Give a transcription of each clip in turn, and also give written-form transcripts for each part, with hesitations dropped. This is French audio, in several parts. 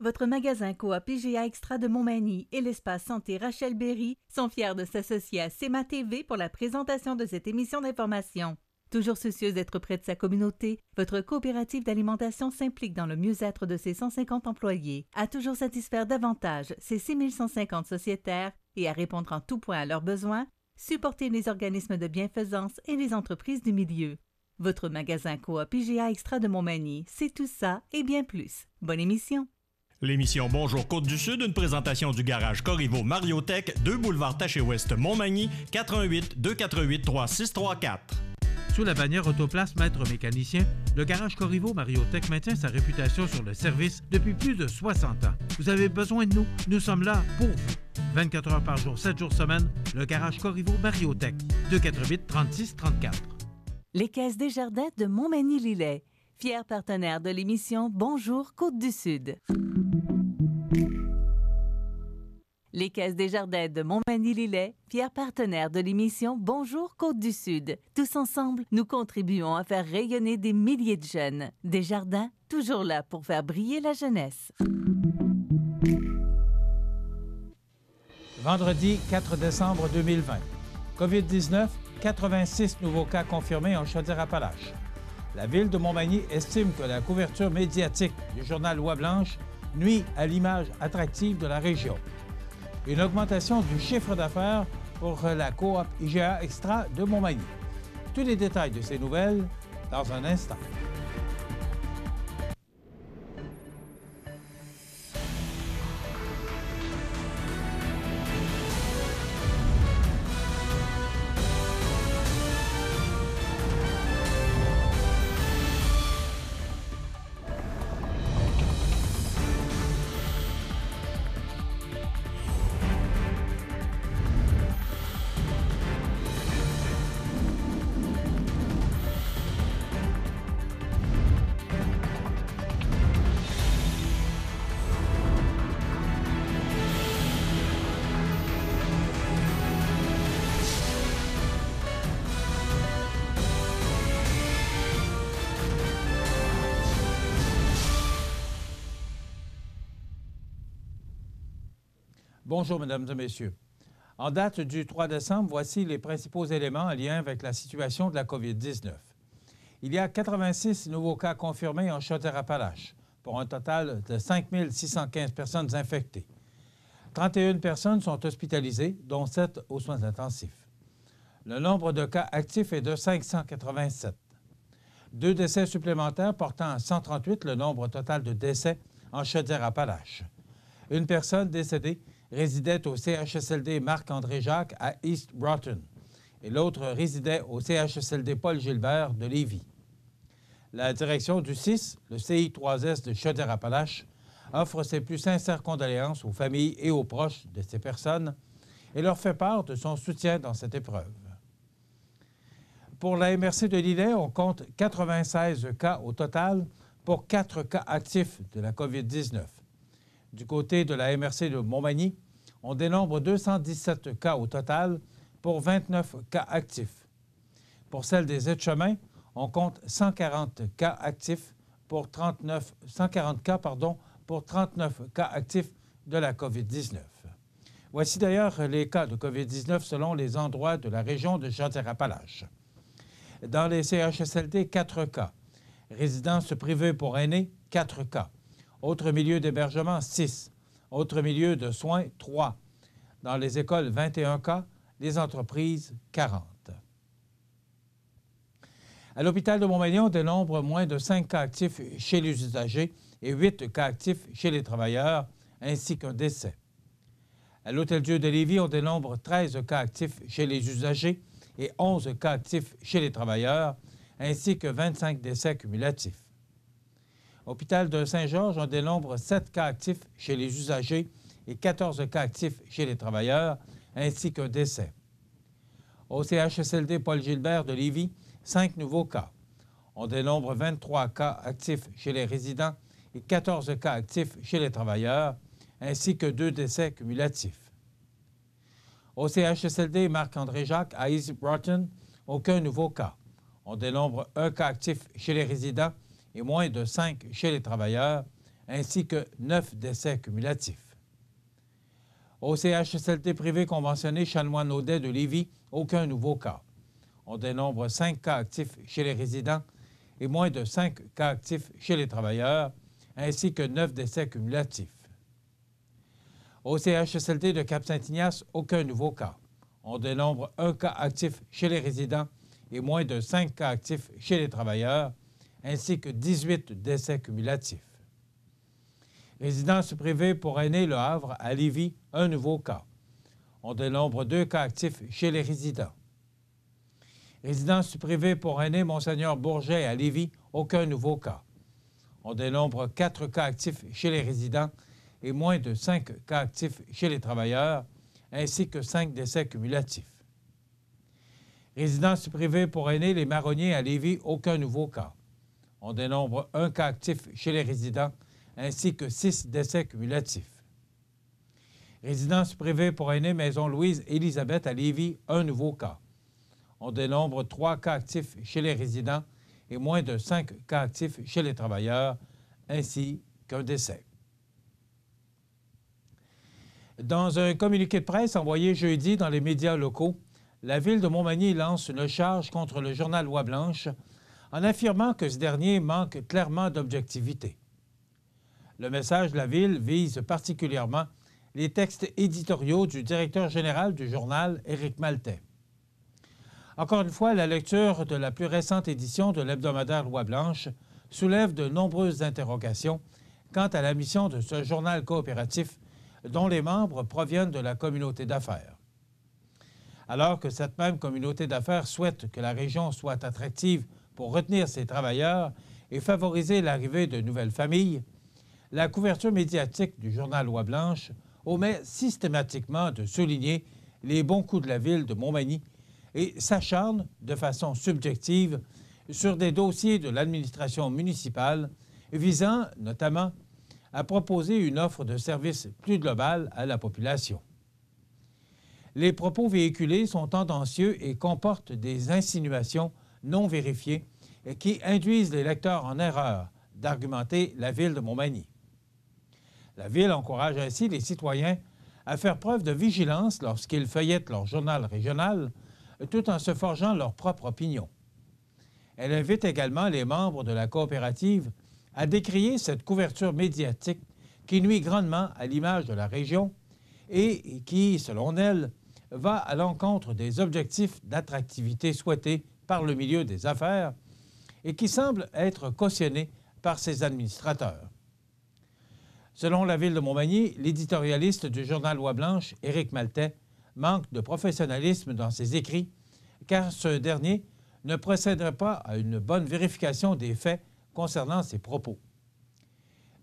Votre magasin Coop IGA Extra de Montmagny et l'espace santé Rachel Berry sont fiers de s'associer à CEMA TV pour la présentation de cette émission d'information. Toujours soucieuse d'être près de sa communauté, votre coopérative d'alimentation s'implique dans le mieux-être de ses 150 employés, à toujours satisfaire davantage ses 6150 sociétaires et à répondre en tout point à leurs besoins, supporter les organismes de bienfaisance et les entreprises du milieu. Votre magasin Coop IGA Extra de Montmagny, c'est tout ça et bien plus. Bonne émission! L'émission Bonjour Côte-du-Sud, une présentation du garage Corriveau Mariotech, 2 boulevard Taché-Ouest Montmagny, 418 248 3634. Sous la bannière Autoplace Maître Mécanicien, le garage Corriveau Mariotech maintient sa réputation sur le service depuis plus de 60 ans. Vous avez besoin de nous? Nous sommes là pour vous. 24 heures par jour, 7 jours semaine, le garage Corriveau Mariotech, 248 36 34. Les Caisses Desjardins de Montmagny-Lillet, fiers partenaires de l'émission Bonjour Côte-du-Sud. Les Caisses Desjardins de Montmagny-Lillet, fiers partenaires de l'émission Bonjour Côte-du-Sud. Tous ensemble, nous contribuons à faire rayonner des milliers de jeunes. Desjardins, toujours là pour faire briller la jeunesse. Vendredi 4 décembre 2020. COVID-19, 86 nouveaux cas confirmés en Chaudière-Appalaches. La ville de Montmagny estime que la couverture médiatique du journal Loi-Blanche nuit à l'image attractive de la région. Une augmentation du chiffre d'affaires pour la Coop IGA Extra de Montmagny. Tous les détails de ces nouvelles dans un instant. Bonjour, mesdames et messieurs. En date du 3 décembre, voici les principaux éléments en lien avec la situation de la COVID-19. Il y a 86 nouveaux cas confirmés en Chaudière-Appalaches, pour un total de 5 615 personnes infectées. 31 personnes sont hospitalisées, dont 7 aux soins intensifs. Le nombre de cas actifs est de 587. 2 décès supplémentaires portant à 138 le nombre total de décès en Chaudière-Appalaches. Une personne décédée résidait au CHSLD Marc-André Jacques à East Broughton et l'autre résidait au CHSLD Paul-Gilbert de Lévis. La direction du CIS, le CI3S de Chaudière-Appalaches, offre ses plus sincères condoléances aux familles et aux proches de ces personnes et leur fait part de son soutien dans cette épreuve. Pour la MRC de Lillet, on compte 96 cas au total pour 4 cas actifs de la COVID-19. Du côté de la MRC de Montmagny, on dénombre 217 cas au total pour 29 cas actifs. Pour celle des Aides-Chemins, on compte 140 cas actifs pour 140 cas pour 39 cas actifs de la COVID-19. Voici d'ailleurs les cas de COVID-19 selon les endroits de la région de Chaudière-Appalaches. Dans les CHSLD, 4 cas. Résidences privées pour aînés, 4 cas. Autres milieux d'hébergement, 6. Autres milieux de soins, 3. Dans les écoles, 21 cas. Les entreprises, 40. À l'hôpital de Montmagny, on dénombre moins de 5 cas actifs chez les usagers et 8 cas actifs chez les travailleurs, ainsi qu'un décès. À l'Hôtel-Dieu de Lévis, on dénombre 13 cas actifs chez les usagers et 11 cas actifs chez les travailleurs, ainsi que 25 décès cumulatifs. Hôpital de Saint-Georges, on dénombre 7 cas actifs chez les usagers et 14 cas actifs chez les travailleurs, ainsi qu'un décès. Au CHSLD Paul-Gilbert de Lévis, 5 nouveaux cas. On dénombre 23 cas actifs chez les résidents et 14 cas actifs chez les travailleurs, ainsi que 2 décès cumulatifs. Au CHSLD Marc-André Jacques à East Broughton, aucun nouveau cas. On dénombre 1 cas actif chez les résidents et moins de 5 chez les travailleurs, ainsi que 9 décès cumulatifs. Au CHSLD privé conventionné Chanoine-Audet de Lévis, aucun nouveau cas. On dénombre 5 cas actifs chez les résidents et moins de 5 cas actifs chez les travailleurs, ainsi que 9 décès cumulatifs. Au CHSLD de Cap-Saint-Ignace, aucun nouveau cas. On dénombre 1 cas actif chez les résidents et moins de 5 cas actifs chez les travailleurs, ainsi que 18 décès cumulatifs. Résidence privée pour aînés Le Havre à Lévis, un nouveau cas. On dénombre 2 cas actifs chez les résidents. Résidence privée pour aînés Monseigneur Bourget à Lévis, aucun nouveau cas. On dénombre 4 cas actifs chez les résidents et moins de 5 cas actifs chez les travailleurs, ainsi que 5 décès cumulatifs. Résidence privée pour aînés Les Marronniers à Lévis, aucun nouveau cas. On dénombre 1 cas actif chez les résidents, ainsi que 6 décès cumulatifs. Résidence privée pour aînés Maison Louise-Élisabeth à Lévis, un nouveau cas. On dénombre 3 cas actifs chez les résidents et moins de 5 cas actifs chez les travailleurs, ainsi qu'un décès. Dans un communiqué de presse envoyé jeudi dans les médias locaux, la Ville de Montmagny lance une charge contre le journal Loi-Blanche en affirmant que ce dernier manque clairement d'objectivité. Le message de la Ville vise particulièrement les textes éditoriaux du directeur général du journal, Éric Maltais. Encore une fois, la lecture de la plus récente édition de l'hebdomadaire Loi-Blanche soulève de nombreuses interrogations quant à la mission de ce journal coopératif dont les membres proviennent de la communauté d'affaires. Alors que cette même communauté d'affaires souhaite que la région soit attractive pour retenir ses travailleurs et favoriser l'arrivée de nouvelles familles, la couverture médiatique du journal Loi-Blanche omet systématiquement de souligner les bons coups de la Ville de Montmagny et s'acharne de façon subjective sur des dossiers de l'administration municipale visant notamment à proposer une offre de services plus globale à la population. Les propos véhiculés sont tendancieux et comportent des insinuations non vérifiées qui induisent les lecteurs en erreur d'argumenter la Ville de Montmagny. La Ville encourage ainsi les citoyens à faire preuve de vigilance lorsqu'ils feuillettent leur journal régional, tout en se forgeant leur propre opinion. Elle invite également les membres de la coopérative à décrier cette couverture médiatique qui nuit grandement à l'image de la région et qui, selon elle, va à l'encontre des objectifs d'attractivité souhaités par le milieu des affaires et qui semble être cautionné par ses administrateurs. Selon la Ville de Montmagny, l'éditorialiste du journal Loi-Blanche, Éric Maltais, manque de professionnalisme dans ses écrits, car ce dernier ne procéderait pas à une bonne vérification des faits concernant ses propos.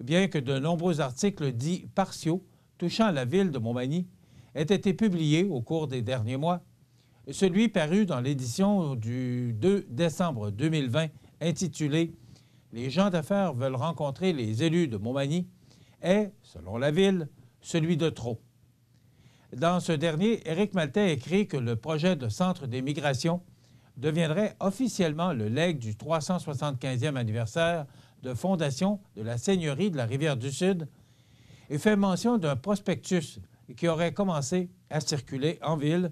Bien que de nombreux articles dits partiaux touchant la Ville de Montmagny aient été publiés au cours des derniers mois, celui paru dans l'édition du 2 décembre 2020 intitulé « Les gens d'affaires veulent rencontrer les élus de Montmagny » est, selon la Ville, celui de trop. Dans ce dernier, Éric Maltais écrit que le projet de centre des migrations deviendrait officiellement le legs du 375e anniversaire de fondation de la Seigneurie de la Rivière-du-Sud et fait mention d'un prospectus qui aurait commencé à circuler en ville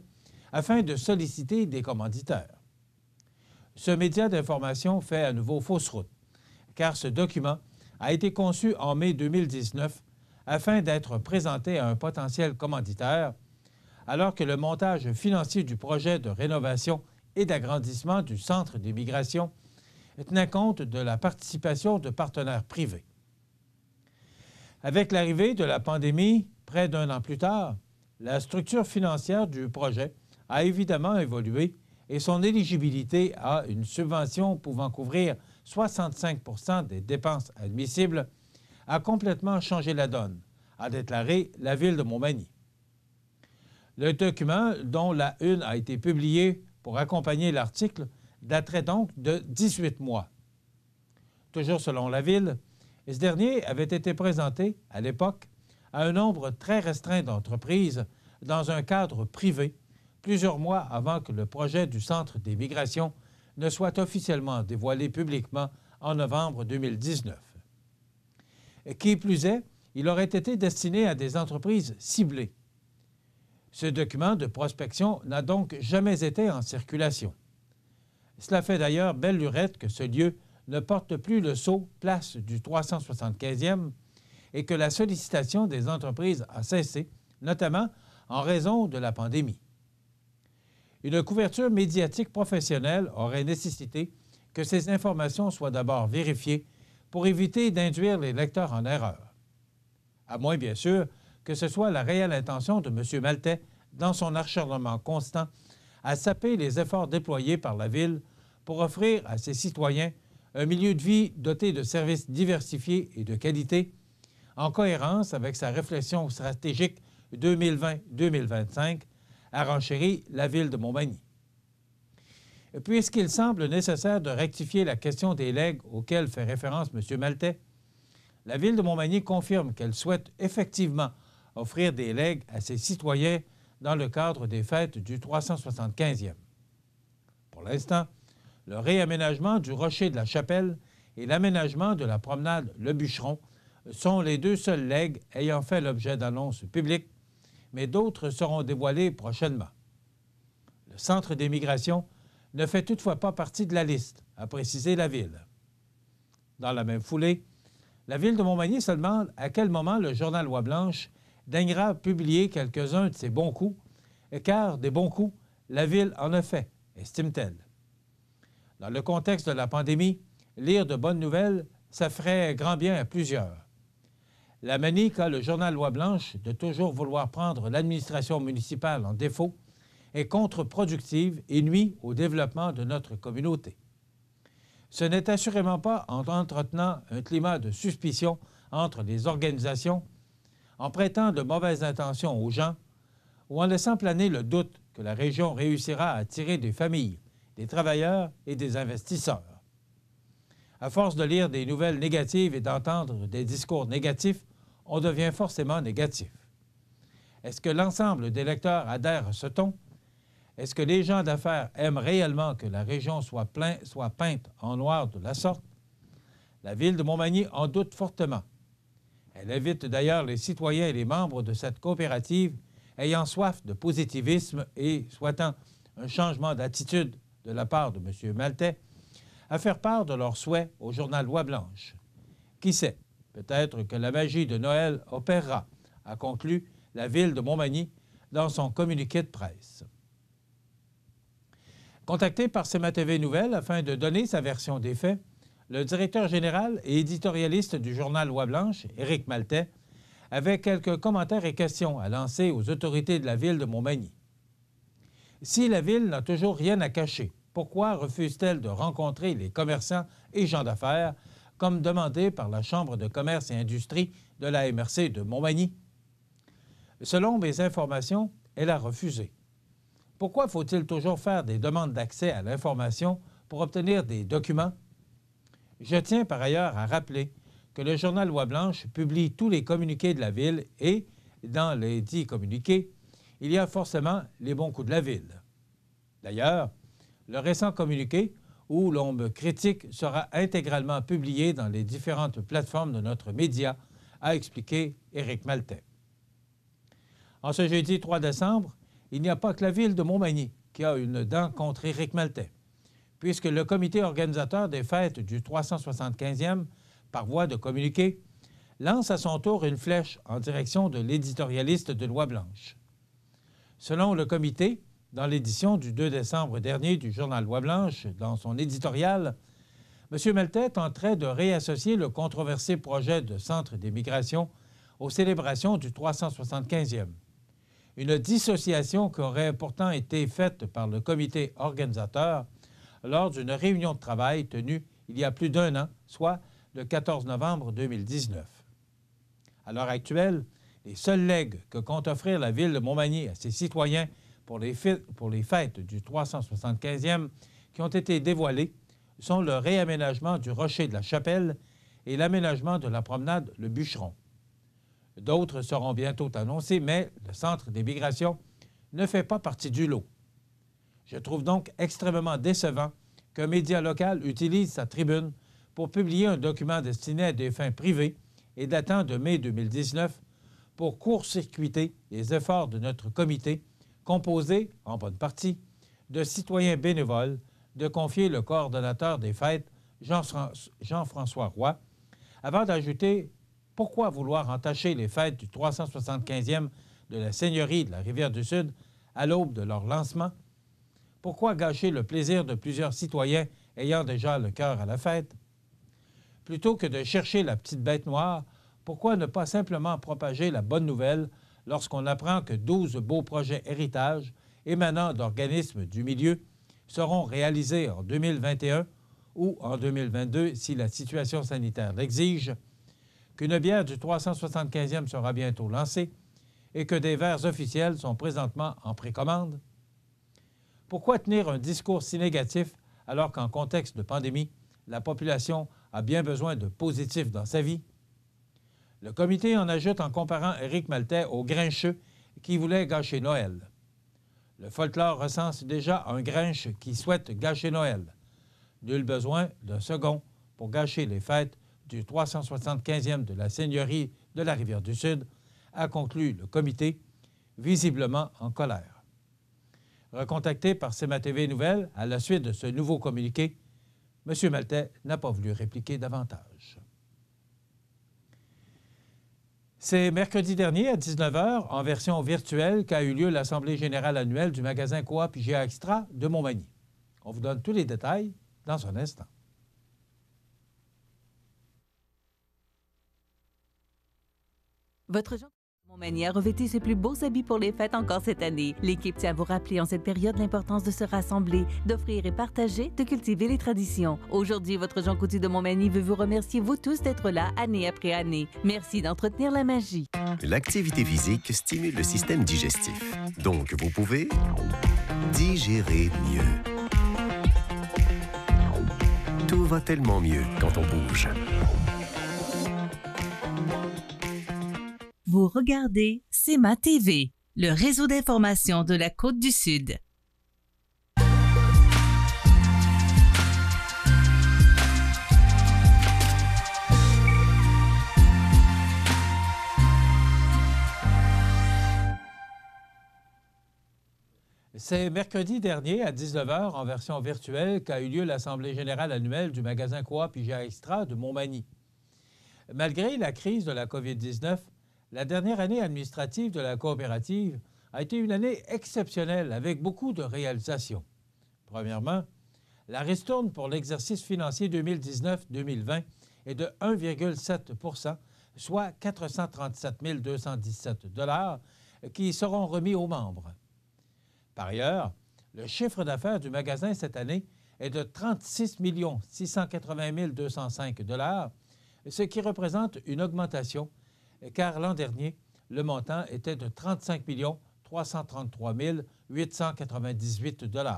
afin de solliciter des commanditaires. Ce média d'information fait à nouveau fausse route, car ce document a été conçu en mai 2019 afin d'être présenté à un potentiel commanditaire, alors que le montage financier du projet de rénovation et d'agrandissement du Centre des migrations tenait compte de la participation de partenaires privés. Avec l'arrivée de la pandémie, près d'1 an plus tard, la structure financière du projet a évidemment évolué et son éligibilité à une subvention pouvant couvrir 65 des dépenses admissibles a complètement changé la donne, a déclaré la Ville de Montmagny. Le document, dont la une a été publiée pour accompagner l'article, daterait donc de 18 mois. Toujours selon la Ville, ce dernier avait été présenté, à l'époque, à un nombre très restreint d'entreprises dans un cadre privé, plusieurs mois avant que le projet du Centre des migrations ne soit officiellement dévoilé publiquement en novembre 2019. Qui plus est, il aurait été destiné à des entreprises ciblées. Ce document de prospection n'a donc jamais été en circulation. Cela fait d'ailleurs belle lurette que ce lieu ne porte plus le sceau place du 375e et que la sollicitation des entreprises a cessé, notamment en raison de la pandémie. Une couverture médiatique professionnelle aurait nécessité que ces informations soient d'abord vérifiées pour éviter d'induire les lecteurs en erreur. À moins, bien sûr, que ce soit la réelle intention de M. Maltais, dans son acharnement constant, à saper les efforts déployés par la Ville pour offrir à ses citoyens un milieu de vie doté de services diversifiés et de qualité, en cohérence avec sa réflexion stratégique 2020-2025, a renchéri la Ville de Montmagny. Puisqu'il semble nécessaire de rectifier la question des legs auxquels fait référence M. Maltais, la Ville de Montmagny confirme qu'elle souhaite effectivement offrir des legs à ses citoyens dans le cadre des fêtes du 375e. Pour l'instant, le réaménagement du Rocher de la Chapelle et l'aménagement de la promenade Le Bûcheron sont les deux seuls legs ayant fait l'objet d'annonces publiques, mais d'autres seront dévoilés prochainement. Le Centre des migrations ne fait toutefois pas partie de la liste, a précisé la Ville. Dans la même foulée, la Ville de Montmagny se demande à quel moment le journal Oie-Blanche daignera publier quelques-uns de ses bons coups, car des bons coups, la Ville en a fait, estime-t-elle. Dans le contexte de la pandémie, lire de bonnes nouvelles, ça ferait grand bien à plusieurs. La manie qu'a le journal Oie-Blanche de toujours vouloir prendre l'administration municipale en défaut est contre-productive et nuit au développement de notre communauté. Ce n'est assurément pas en entretenant un climat de suspicion entre les organisations, en prêtant de mauvaises intentions aux gens ou en laissant planer le doute que la région réussira à attirer des familles, des travailleurs et des investisseurs. À force de lire des nouvelles négatives et d'entendre des discours négatifs, on devient forcément négatif. Est-ce que l'ensemble des lecteurs adhèrent à ce ton? Est-ce que les gens d'affaires aiment réellement que la région soit peinte en noir de la sorte? La Ville de Montmagny en doute fortement. Elle invite d'ailleurs les citoyens et les membres de cette coopérative ayant soif de positivisme et souhaitant un changement d'attitude de la part de M. Maltais à faire part de leurs souhaits au journal Oie-Blanche. Qui sait, peut-être que la magie de Noël opérera, a conclu la Ville de Montmagny dans son communiqué de presse. Contacté par CMA-TV Nouvelles afin de donner sa version des faits, le directeur général et éditorialiste du journal Oie-Blanche, Éric Maltais, avait quelques commentaires et questions à lancer aux autorités de la Ville de Montmagny. Si la Ville n'a toujours rien à cacher, pourquoi refuse-t-elle de rencontrer les commerçants et gens d'affaires, comme demandé par la Chambre de commerce et industrie de la MRC de Montmagny? Selon mes informations, elle a refusé. Pourquoi faut-il toujours faire des demandes d'accès à l'information pour obtenir des documents? Je tiens par ailleurs à rappeler que le journal Oie-Blanche publie tous les communiqués de la Ville et, dans les dits communiqués, il y a forcément les bons coups de la Ville. D'ailleurs, le récent communiqué, où l'on me critique, sera intégralement publié dans les différentes plateformes de notre média, a expliqué Éric Maltais. En ce jeudi 3 décembre, il n'y a pas que la Ville de Montmagny qui a une dent contre Éric Maltais, puisque le comité organisateur des fêtes du 375e, par voie de communiqué, lance à son tour une flèche en direction de l'éditorialiste de Oie-Blanche. Selon le comité, dans l'édition du 2 décembre dernier du journal Oie-Blanche, dans son éditorial, M. Maltais tenterait de réassocier le controversé projet de Centre des migrations aux célébrations du 375e. Une dissociation qui aurait pourtant été faite par le comité organisateur lors d'une réunion de travail tenue il y a plus d'un an, soit le 14 novembre 2019. À l'heure actuelle, les seuls legs que compte offrir la Ville de Montmagny à ses citoyens pour les fêtes du 375e qui ont été dévoilés sont le réaménagement du Rocher de la Chapelle et l'aménagement de la promenade Le Bûcheron. D'autres seront bientôt annoncés, mais le Centre des migrations ne fait pas partie du lot. Je trouve donc extrêmement décevant qu'un média local utilise sa tribune pour publier un document destiné à des fins privées et datant de mai 2019 pour court-circuiter les efforts de notre comité, composé, en bonne partie, de citoyens bénévoles, de confier le coordonnateur des fêtes, Jean-François Roy, avant d'ajouter « Pourquoi vouloir entacher les fêtes du 375e de la Seigneurie de la Rivière-du-Sud à l'aube de leur lancement? Pourquoi gâcher le plaisir de plusieurs citoyens ayant déjà le cœur à la fête? Plutôt que de chercher la petite bête noire, pourquoi ne pas simplement propager la bonne nouvelle lorsqu'on apprend que 12 beaux projets héritage émanant d'organismes du milieu seront réalisés en 2021 ou en 2022 si la situation sanitaire l'exige, qu'une bière du 375e sera bientôt lancée et que des verres officiels sont présentement en précommande? Pourquoi tenir un discours si négatif alors qu'en contexte de pandémie, la population a bien besoin de positif dans sa vie? Le comité en ajoute en comparant Éric Maltais au grincheux qui voulait gâcher Noël. Le folklore recense déjà un grinche qui souhaite gâcher Noël. Nul besoin d'un second pour gâcher les fêtes du 375e de la Seigneurie de la Rivière-du-Sud, a conclu le comité, visiblement en colère. Recontacté par CMA-TV Nouvelles à la suite de ce nouveau communiqué, M. Maltais n'a pas voulu répliquer davantage. C'est mercredi dernier à 19h, en version virtuelle, qu'a eu lieu l'Assemblée générale annuelle du magasin Coop IGA Extra de Montmagny. On vous donne tous les détails dans un instant. Votre Jean Montmagny a revêtu ses plus beaux habits pour les fêtes encore cette année. L'équipe tient à vous rappeler en cette période l'importance de se rassembler, d'offrir et partager, de cultiver les traditions. Aujourd'hui, votre Jean Coutu de Montmagny veut vous remercier, vous tous, d'être là année après année. Merci d'entretenir la magie. L'activité physique stimule le système digestif. Donc, vous pouvez digérer mieux. Tout va tellement mieux quand on bouge. Vous regardez CMA-TV, le réseau d'information de la Côte-du-Sud. C'est mercredi dernier à 19h en version virtuelle qu'a eu lieu l'Assemblée générale annuelle du magasin Coop IGA Extra de Montmagny. Malgré la crise de la COVID-19, la dernière année administrative de la coopérative a été une année exceptionnelle avec beaucoup de réalisations. Premièrement, la ristourne pour l'exercice financier 2019-2020 est de 1,7 %, soit 437 217 $ qui seront remis aux membres. Par ailleurs, le chiffre d'affaires du magasin cette année est de 36 680 205 $, ce qui représente une augmentation car l'an dernier, le montant était de 35 333 898 $.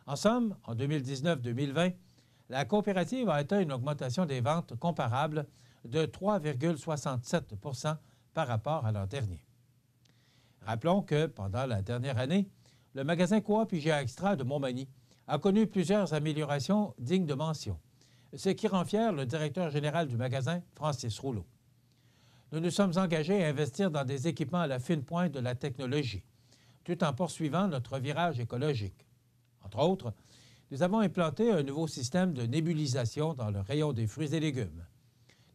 En somme, en 2019-2020, la coopérative a atteint une augmentation des ventes comparable de 3,67 % par rapport à l'an dernier. Rappelons que, pendant la dernière année, le magasin Coop IGA Extra de Montmagny a connu plusieurs améliorations dignes de mention, ce qui rend fier le directeur général du magasin, Francis Rouleau. Nous nous sommes engagés à investir dans des équipements à la fine pointe de la technologie, tout en poursuivant notre virage écologique. Entre autres, nous avons implanté un nouveau système de nébulisation dans le rayon des fruits et légumes.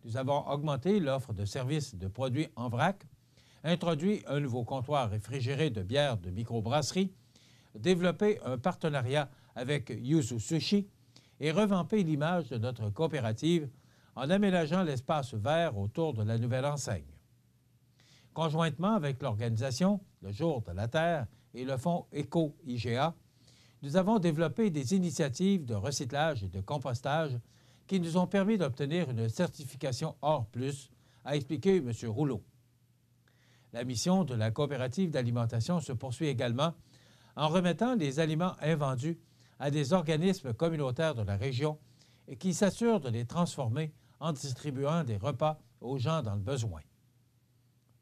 Nous avons augmenté l'offre de services de produits en vrac, introduit un nouveau comptoir réfrigéré de bières de microbrasserie, développé un partenariat avec Yuzu Sushi et revampé l'image de notre coopérative en aménageant l'espace vert autour de la nouvelle enseigne. Conjointement avec l'organisation Le Jour de la Terre et le fonds Éco-IGA, nous avons développé des initiatives de recyclage et de compostage qui nous ont permis d'obtenir une certification Or+, a expliqué M. Rouleau. La mission de la coopérative d'alimentation se poursuit également en remettant les aliments invendus à des organismes communautaires de la région et qui s'assurent de les transformer en distribuant des repas aux gens dans le besoin.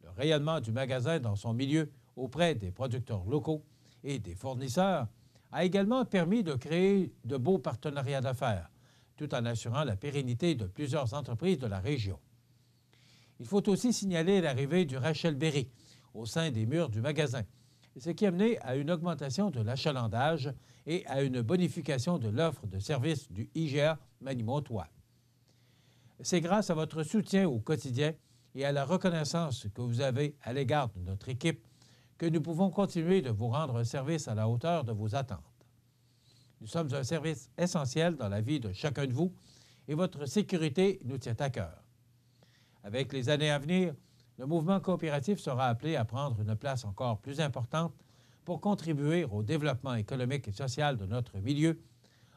Le rayonnement du magasin dans son milieu auprès des producteurs locaux et des fournisseurs a également permis de créer de beaux partenariats d'affaires, tout en assurant la pérennité de plusieurs entreprises de la région. Il faut aussi signaler l'arrivée du Rachel Berry au sein des murs du magasin, ce qui a mené à une augmentation de l'achalandage et à une bonification de l'offre de services du IGA Magny-Montois. C'est grâce à votre soutien au quotidien et à la reconnaissance que vous avez à l'égard de notre équipe que nous pouvons continuer de vous rendre un service à la hauteur de vos attentes. Nous sommes un service essentiel dans la vie de chacun de vous et votre sécurité nous tient à cœur. Avec les années à venir, le mouvement coopératif sera appelé à prendre une place encore plus importante pour contribuer au développement économique et social de notre milieu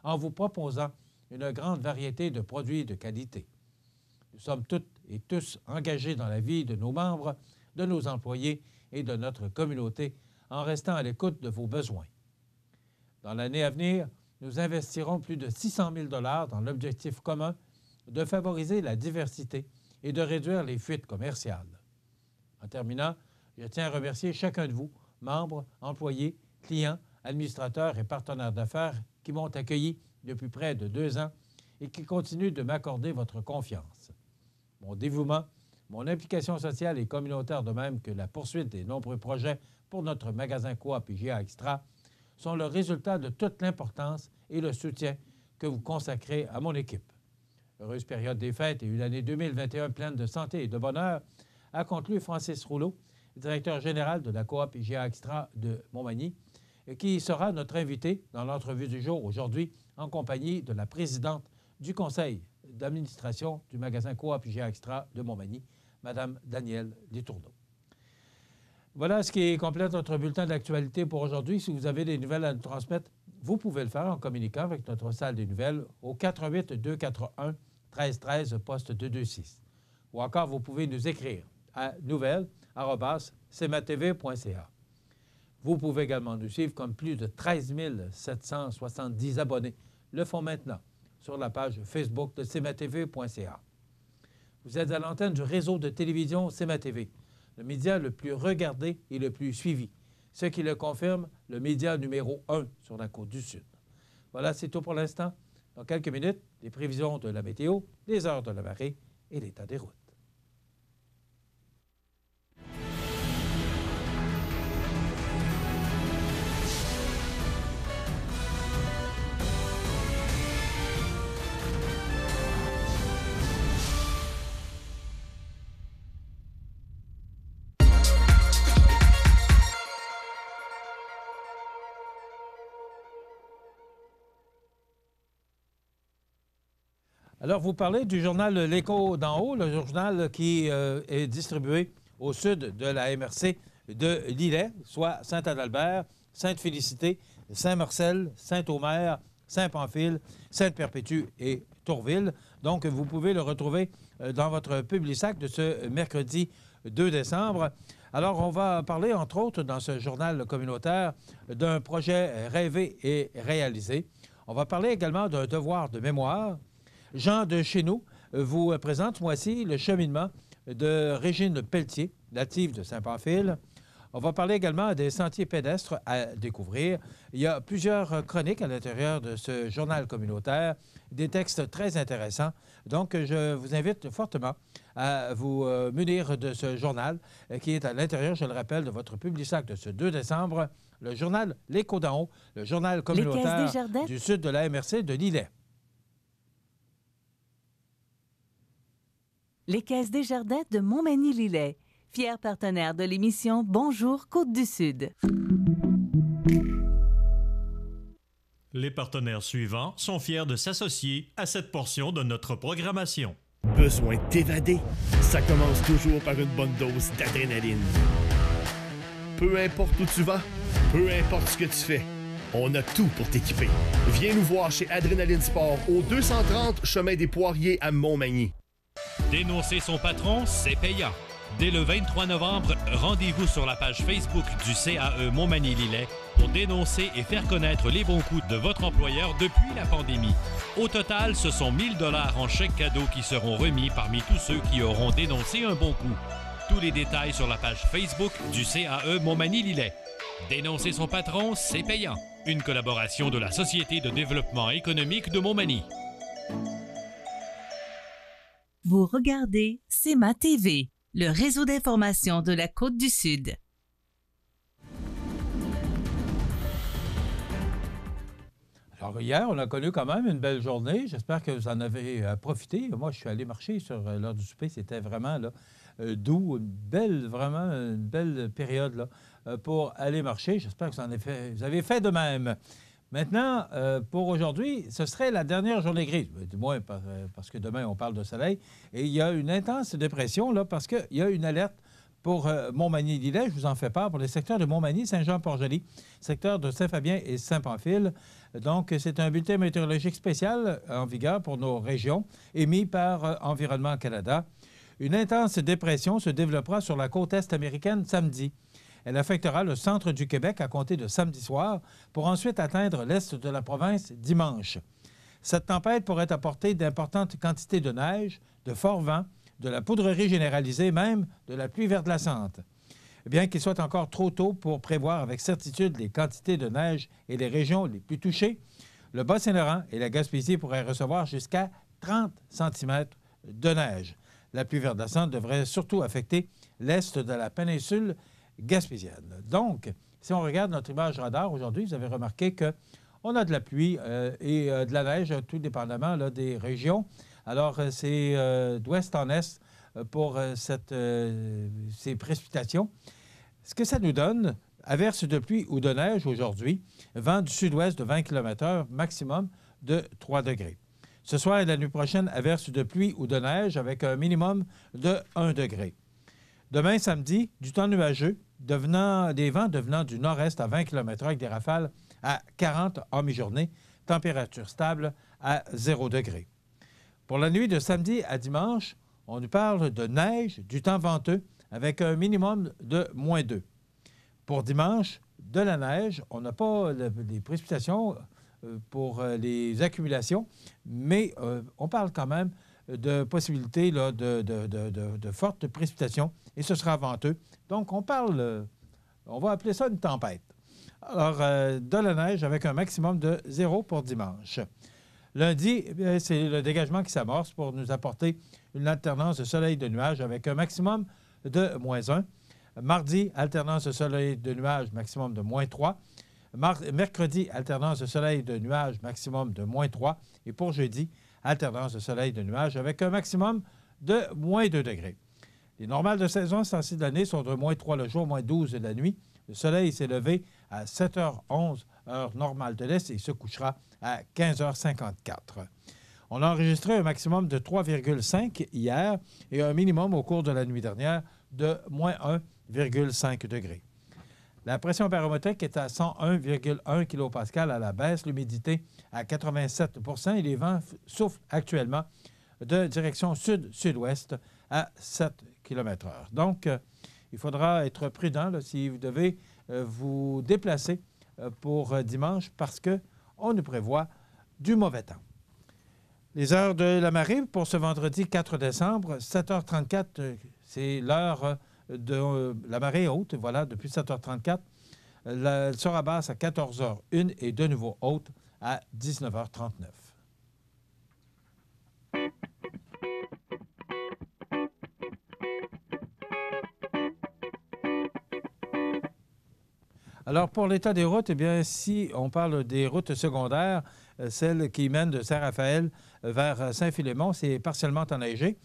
en vous proposant une grande variété de produits de qualité. Nous sommes toutes et tous engagés dans la vie de nos membres, de nos employés et de notre communauté en restant à l'écoute de vos besoins. Dans l'année à venir, nous investirons plus de 600 000 $ dans l'objectif commun de favoriser la diversité et de réduire les fuites commerciales. En terminant, je tiens à remercier chacun de vous, membres, employés, clients, administrateurs et partenaires d'affaires qui m'ont accueilli depuis près de 2 ans et qui continuent de m'accorder votre confiance. Mon dévouement, mon implication sociale et communautaire, de même que la poursuite des nombreux projets pour notre magasin Coop IGA Extra, sont le résultat de toute l'importance et le soutien que vous consacrez à mon équipe. Heureuse période des fêtes et une année 2021 pleine de santé et de bonheur, a conclu Francis Rouleau, directeur général de la Coop IGA Extra de Montmagny, qui sera notre invité dans l'entrevue du jour aujourd'hui en compagnie de la présidente du conseil d'administration du magasin Coop IGA Extra de Montmagny, Mme Danielle Letourneau. Voilà ce qui complète notre bulletin d'actualité pour aujourd'hui. Si vous avez des nouvelles à nous transmettre, vous pouvez le faire en communiquant avec notre salle des nouvelles au 418-241-1313, poste 226. Ou encore, vous pouvez nous écrire à nouvelles@cmatv.ca. Vous pouvez également nous suivre comme plus de 13 770 abonnés le font maintenant sur la page Facebook de cmatv.ca. Vous êtes à l'antenne du réseau de télévision CMA-TV, le média le plus regardé et le plus suivi, ce qui le confirme, le média numéro 1 sur la Côte-du-Sud. Voilà, c'est tout pour l'instant. Dans quelques minutes, les prévisions de la météo, les heures de la marée et l'état des routes. Alors, vous parlez du journal L'Écho d'en haut, le journal qui est distribué au sud de la MRC de Lillet, soit Saint-Adalbert, Sainte-Félicité, Saint-Marcel, Saint-Omer, Saint-Pamphile, Sainte-Perpétue et Tourville. Donc, vous pouvez le retrouver dans votre Publisac de ce mercredi 2 décembre. Alors, on va parler, entre autres, dans ce journal communautaire, d'un projet rêvé et réalisé. On va parler également d'un devoir de mémoire. Jean de Chéneau vous présente ce mois-ci le cheminement de Régine Pelletier, native de Saint-Pamphile. On va parler également des sentiers pédestres à découvrir. Il y a plusieurs chroniques à l'intérieur de ce journal communautaire, des textes très intéressants. Donc, je vous invite fortement à vous munir de ce journal qui est à l'intérieur, je le rappelle, de votre Publisac de ce 2 décembre, le journal L'Écho d'en haut, le journal communautaire du sud de la MRC de Lillet. Les Caisses Desjardins de Montmagny-Lillet, fier partenaire de l'émission Bonjour Côte-du-Sud. Les partenaires suivants sont fiers de s'associer à cette portion de notre programmation. Besoin de t'évader? Ça commence toujours par une bonne dose d'adrénaline. Peu importe où tu vas, peu importe ce que tu fais, on a tout pour t'équiper. Viens nous voir chez Adrénaline Sport au 230 Chemin des Poiriers à Montmagny. Dénoncer son patron, c'est payant. Dès le 23 novembre, rendez-vous sur la page Facebook du CAE Montmagny-Lillet pour dénoncer et faire connaître les bons coups de votre employeur depuis la pandémie. Au total, ce sont 1 000 $ en chèques cadeaux qui seront remis parmi tous ceux qui auront dénoncé un bon coup. Tous les détails sur la page Facebook du CAE Montmagny-Lillet. Dénoncer son patron, c'est payant. Une collaboration de la Société de développement économique de Montmagny. Vous regardez CMA-TV. le réseau d'information de la Côte-du-Sud. Alors, hier, on a connu quand même une belle journée. J'espère que vous en avez profité. Moi, je suis allé marcher sur l'heure du souper. C'était vraiment là, doux, vraiment une belle période là, pour aller marcher. J'espère que vous avez fait de même. Maintenant, pour aujourd'hui, ce serait la dernière journée grise, du moins parce que demain, on parle de soleil. Et il y a une intense dépression là, parce qu'il y a une alerte pour Montmagny-Lillet. Je vous en fais part pour les secteurs de Montmagny, Saint-Jean-Port-Joli, secteur de Saint-Fabien et Saint-Pamphile. Donc, c'est un bulletin météorologique spécial en vigueur pour nos régions, émis par Environnement Canada. Une intense dépression se développera sur la côte est américaine samedi. Elle affectera le centre du Québec à compter de samedi soir pour ensuite atteindre l'est de la province dimanche. Cette tempête pourrait apporter d'importantes quantités de neige, de forts vents, de la poudrerie généralisée, même de la pluie verglaçante. Bien qu'il soit encore trop tôt pour prévoir avec certitude les quantités de neige et les régions les plus touchées, le Bas-Saint-Laurent et la Gaspésie pourraient recevoir jusqu'à 30 cm de neige. La pluie verglaçante devrait surtout affecter l'est de la péninsule gaspésienne. Donc, si on regarde notre image radar aujourd'hui, vous avez remarqué qu'on a de la pluie et de la neige, tout dépendamment là, des régions. Alors, c'est d'ouest en est pour ces précipitations. Ce que ça nous donne, averse de pluie ou de neige aujourd'hui, vent du sud-ouest de 20 km/h, maximum de 3 degrés. Ce soir et la nuit prochaine, averse de pluie ou de neige avec un minimum de 1 degré. Demain, samedi, du temps nuageux, des vents devenant du nord-est à 20 km/h avec des rafales à 40 en mi-journée, température stable à 0 degré. Pour la nuit de samedi à dimanche, on nous parle de neige, du temps venteux, avec un minimum de -2. Pour dimanche, de la neige. On n'a pas les précipitations pour les accumulations, mais on parle quand même de possibilités là, de fortes précipitations, et ce sera venteux. Donc, on va appeler ça une tempête. Alors, de la neige avec un maximum de 0 pour dimanche. Lundi, c'est le dégagement qui s'amorce pour nous apporter une alternance de soleil et de nuages avec un maximum de -1. Mardi, alternance de soleil et de nuages, maximum de -3. Mercredi, alternance de soleil et de nuages, maximum de -3. Et pour jeudi, alternance de soleil et de nuages avec un maximum de -2 degrés. Les normales de saison censées de l'année sont de -3 le jour, -12 la nuit. Le soleil s'est levé à 7h11, heure normale de l'Est, et se couchera à 15h54. On a enregistré un maximum de 3,5 hier et un minimum au cours de la nuit dernière de -1,5 degrés. La pression barométrique est à 101,1 kPa à la baisse, l'humidité à 87 % et les vents soufflent actuellement de direction sud-sud-ouest à 7 km/h. Donc, il faudra être prudent là, si vous devez vous déplacer pour dimanche parce qu'on nous prévoit du mauvais temps. Les heures de la marée pour ce vendredi 4 décembre, 7h34, c'est l'heure de la marée haute. Voilà, depuis 7h34, elle sera basse à 14h01 et de nouveau haute à 19h39. Alors, pour l'état des routes, eh bien, si on parle des routes secondaires, celles qui mènent de Saint-Raphaël vers Saint-Philémon, c'est partiellement enneigé.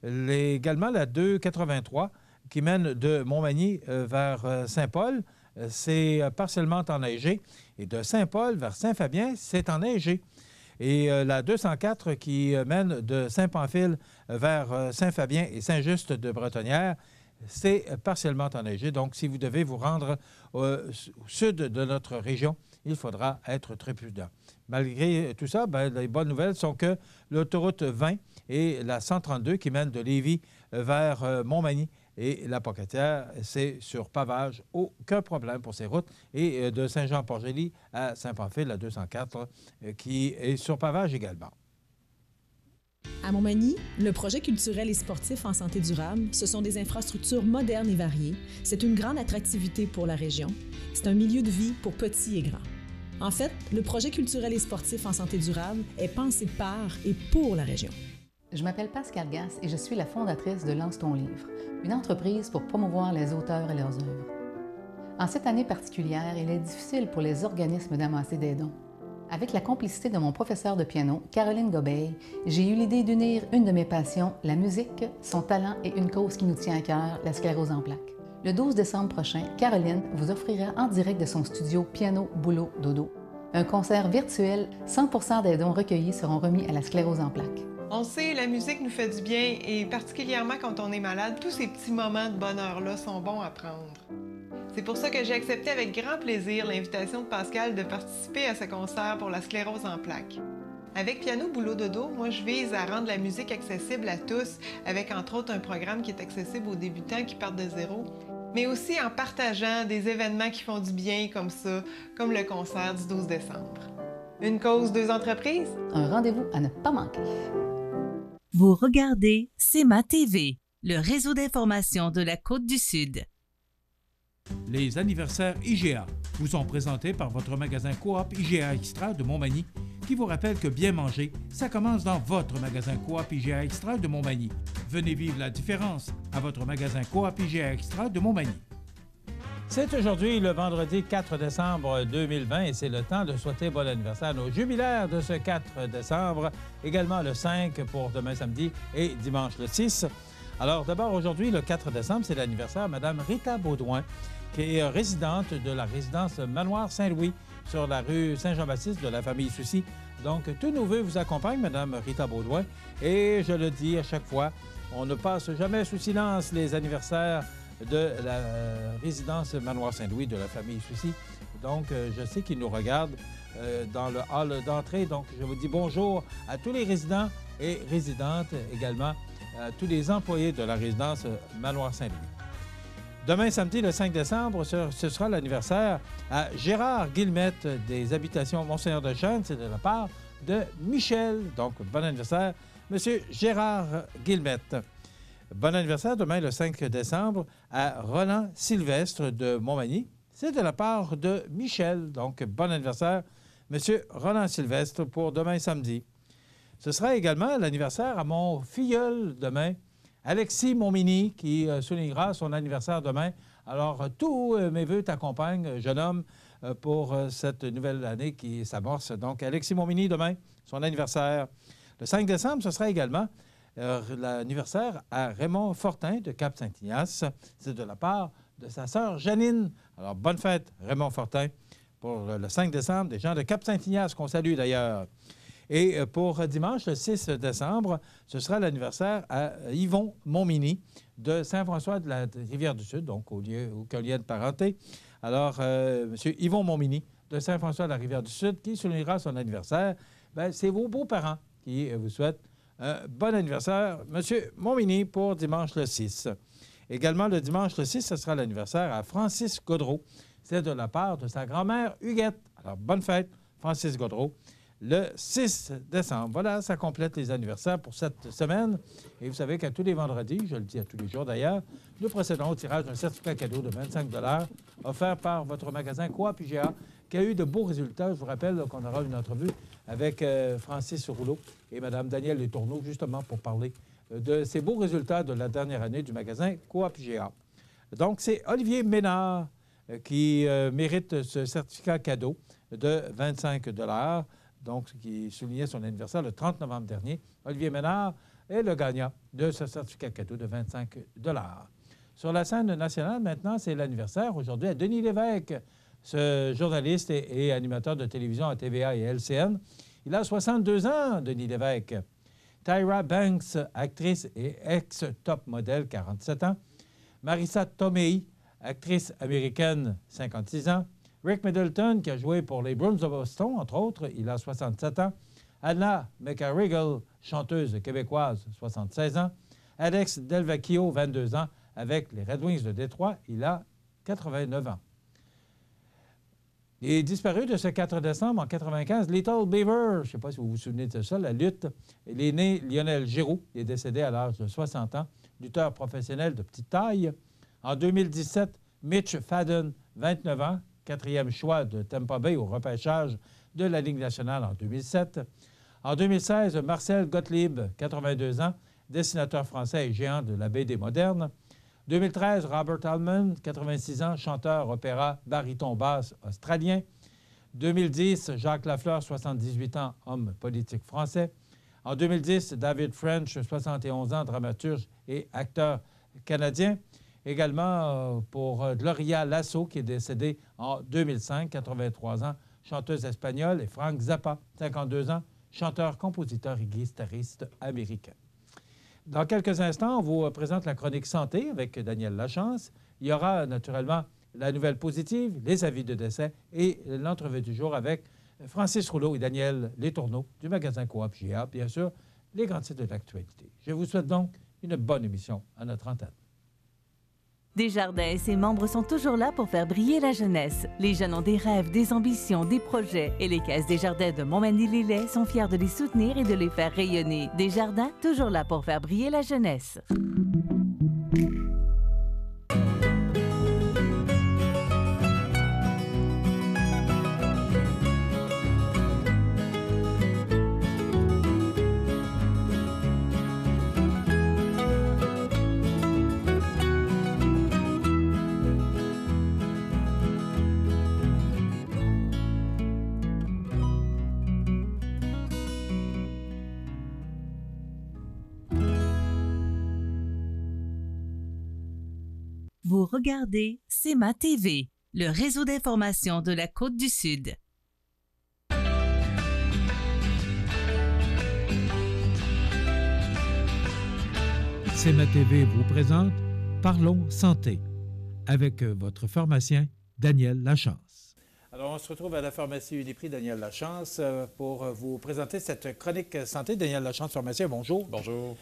Également, la 283 qui mène de Montmagny vers Saint-Paul, c'est partiellement enneigé. Et de Saint-Paul vers Saint-Fabien, c'est enneigé. Et la 204 qui mène de Saint-Pamphile vers Saint-Fabien et Saint-Just de Bretonnière, c'est partiellement enneigé. Donc, si vous devez vous rendre au sud de notre région, il faudra être très prudent. Malgré tout ça, les bonnes nouvelles sont que l'autoroute 20 et la 132 qui mènent de Lévis vers Montmagny et la Pocatière, c'est sur pavage. Aucun problème pour ces routes. Et de Saint-Jean-Port-Joli à Saint-Pamphile, la 204, qui est sur pavage également. À Montmagny, le projet culturel et sportif en santé durable, ce sont des infrastructures modernes et variées. C'est une grande attractivité pour la région. C'est un milieu de vie pour petits et grands. En fait, le projet culturel et sportif en santé durable est pensé par et pour la région. Je m'appelle Pascal Gasse et je suis la fondatrice de Lance ton livre, une entreprise pour promouvoir les auteurs et leurs œuvres. En cette année particulière, il est difficile pour les organismes d'amasser des dons. Avec la complicité de mon professeur de piano, Caroline Gobeil, j'ai eu l'idée d'unir une de mes passions, la musique, son talent et une cause qui nous tient à cœur, la sclérose en plaques. Le 12 décembre prochain, Caroline vous offrira en direct de son studio Piano, Boulot, Dodo un concert virtuel. 100% des dons recueillis seront remis à la sclérose en plaques. On sait, la musique nous fait du bien et particulièrement quand on est malade, tous ces petits moments de bonheur-là sont bons à prendre. C'est pour ça que j'ai accepté avec grand plaisir l'invitation de Pascal de participer à ce concert pour la sclérose en plaques. Avec Piano, Boulot, Dodo, moi je vise à rendre la musique accessible à tous, avec entre autres un programme qui est accessible aux débutants qui partent de zéro, mais aussi en partageant des événements qui font du bien comme ça, comme le concert du 12 décembre. Une cause, deux entreprises? Un rendez-vous à ne pas manquer. Vous regardez CEMA TV, le réseau d'information de la Côte-du-Sud. Les anniversaires IGA vous sont présentés par votre magasin Coop IGA Extra de Montmagny, qui vous rappelle que bien manger, ça commence dans votre magasin Coop IGA Extra de Montmagny. Venez vivre la différence à votre magasin Coop IGA Extra de Montmagny. C'est aujourd'hui le vendredi 4 décembre 2020 et c'est le temps de souhaiter bon anniversaire à nos jubilaires de ce 4 décembre, également le 5 pour demain samedi et dimanche le 6. Alors d'abord aujourd'hui, le 4 décembre, c'est l'anniversaire de Mme Rita Baudouin, qui est résidente de la résidence Manoir Saint-Louis sur la rue Saint-Jean-Baptiste de la famille Soucy. Donc, tous nos vœux vous accompagnent, Mme Rita Baudouin. Et je le dis à chaque fois, on ne passe jamais sous silence les anniversaires de la résidence Manoir Saint-Louis de la famille Soucy. Donc, je sais qu'ils nous regardent dans le hall d'entrée. Donc, je vous dis bonjour à tous les résidents et résidentes, également à tous les employés de la résidence Manoir Saint-Louis. Demain, samedi, le 5 décembre, ce sera l'anniversaire à Gérard Guillemette des habitations Monseigneur de Chêne. C'est de la part de Michel. Donc, bon anniversaire, M. Gérard Guillemette. Bon anniversaire demain, le 5 décembre, à Roland Sylvestre de Montmagny. C'est de la part de Michel. Donc, bon anniversaire, M. Roland Sylvestre, pour demain, samedi. Ce sera également l'anniversaire à mon filleul demain, Alexis Montmini, qui soulignera son anniversaire demain. Alors, tous mes vœux t'accompagnent, jeune homme, pour cette nouvelle année qui s'amorce. Donc, Alexis Montmini, demain, son anniversaire. Le 5 décembre, ce sera également l'anniversaire à Raymond Fortin de Cap-Saint-Ignace. C'est de la part de sa sœur Janine. Alors, bonne fête, Raymond Fortin, pour le 5 décembre, des gens de Cap-Saint-Ignace, qu'on salue d'ailleurs. Et pour dimanche, le 6 décembre, ce sera l'anniversaire à Yvon Montmini de Saint-François de la Rivière-du-Sud, donc aucun lien de parenté. Alors, M. Yvon Montmini de Saint-François de la Rivière-du-Sud, qui soulignera son anniversaire, c'est vos beaux-parents qui vous souhaitent un bon anniversaire, M. Montmini, pour dimanche le 6. Également, le dimanche le 6, ce sera l'anniversaire à Francis Gaudreau. C'est de la part de sa grand-mère Huguette. Alors, bonne fête, Francis Gaudreau. Le 6 décembre. Voilà, ça complète les anniversaires pour cette semaine. Et vous savez qu'à tous les vendredis, je le dis à tous les jours d'ailleurs, nous procédons au tirage d'un certificat cadeau de 25 $ offert par votre magasin Coop IGA, qui a eu de beaux résultats. Je vous rappelle qu'on aura une entrevue avec Francis Rouleau et Mme Danielle Letourneau, justement pour parler de ces beaux résultats de la dernière année du magasin Coop IGA. Donc, c'est Olivier Ménard qui mérite ce certificat cadeau de 25 $. Donc, qui soulignait son anniversaire le 30 novembre dernier. Olivier Ménard est le gagnant de ce certificat cadeau de 25 $. Sur la scène nationale, maintenant, c'est l'anniversaire aujourd'hui à Denis Lévesque, ce journaliste et animateur de télévision à TVA et LCN. Il a 62 ans, Denis Lévesque. Tyra Banks, actrice et ex-top modèle, 47 ans. Marissa Tomei, actrice américaine, 56 ans. Rick Middleton, qui a joué pour les Bruins of Boston, entre autres, il a 67 ans. Anna McCarrigal, chanteuse québécoise, 76 ans. Alex Delvecchio, 22 ans, avec les Red Wings de Détroit, il a 89 ans. Il est disparu de ce 4 décembre en 1995, Little Beaver, je ne sais pas si vous vous souvenez de ça, la lutte. Il est né Lionel Giroux, il est décédé à l'âge de 60 ans, lutteur professionnel de petite taille. En 2017, Mitch Fadden, 29 ans, 4e choix de Tampa Bay au repêchage de la Ligue nationale en 2007. En 2016, Marcel Gottlieb, 82 ans, dessinateur français et géant de la BD moderne. 2013, Robert Altman, 86 ans, chanteur, opéra, baryton basse australien. 2010, Jacques Lafleur, 78 ans, homme politique français. En 2010, David French, 71 ans, dramaturge et acteur canadien. Également pour Gloria Lasso, qui est décédée en 2005, 83 ans, chanteuse espagnole. Et Frank Zappa, 52 ans, chanteur, compositeur et guitariste américain. Dans quelques instants, on vous présente la chronique santé avec Daniel Lachance. Il y aura naturellement la nouvelle positive, les avis de décès et l'entrevue du jour avec Francis Rouleau et Daniel Letourneau du magasin Coop GA, bien sûr, les grands titres de l'actualité. Je vous souhaite donc une bonne émission à notre antenne. Desjardins et ses membres sont toujours là pour faire briller la jeunesse. Les jeunes ont des rêves, des ambitions, des projets et les caisses Desjardins de Montmagny-Lillet sont fiers de les soutenir et de les faire rayonner. Desjardins, toujours là pour faire briller la jeunesse. Vous regardez CEMA TV, le réseau d'information de la Côte-du-Sud. CEMA TV vous présente Parlons Santé avec votre pharmacien Daniel Lachance. Alors, on se retrouve à la pharmacie Uniprix Daniel Lachance pour vous présenter cette chronique santé. Daniel Lachance, pharmacien, bonjour. Bonjour.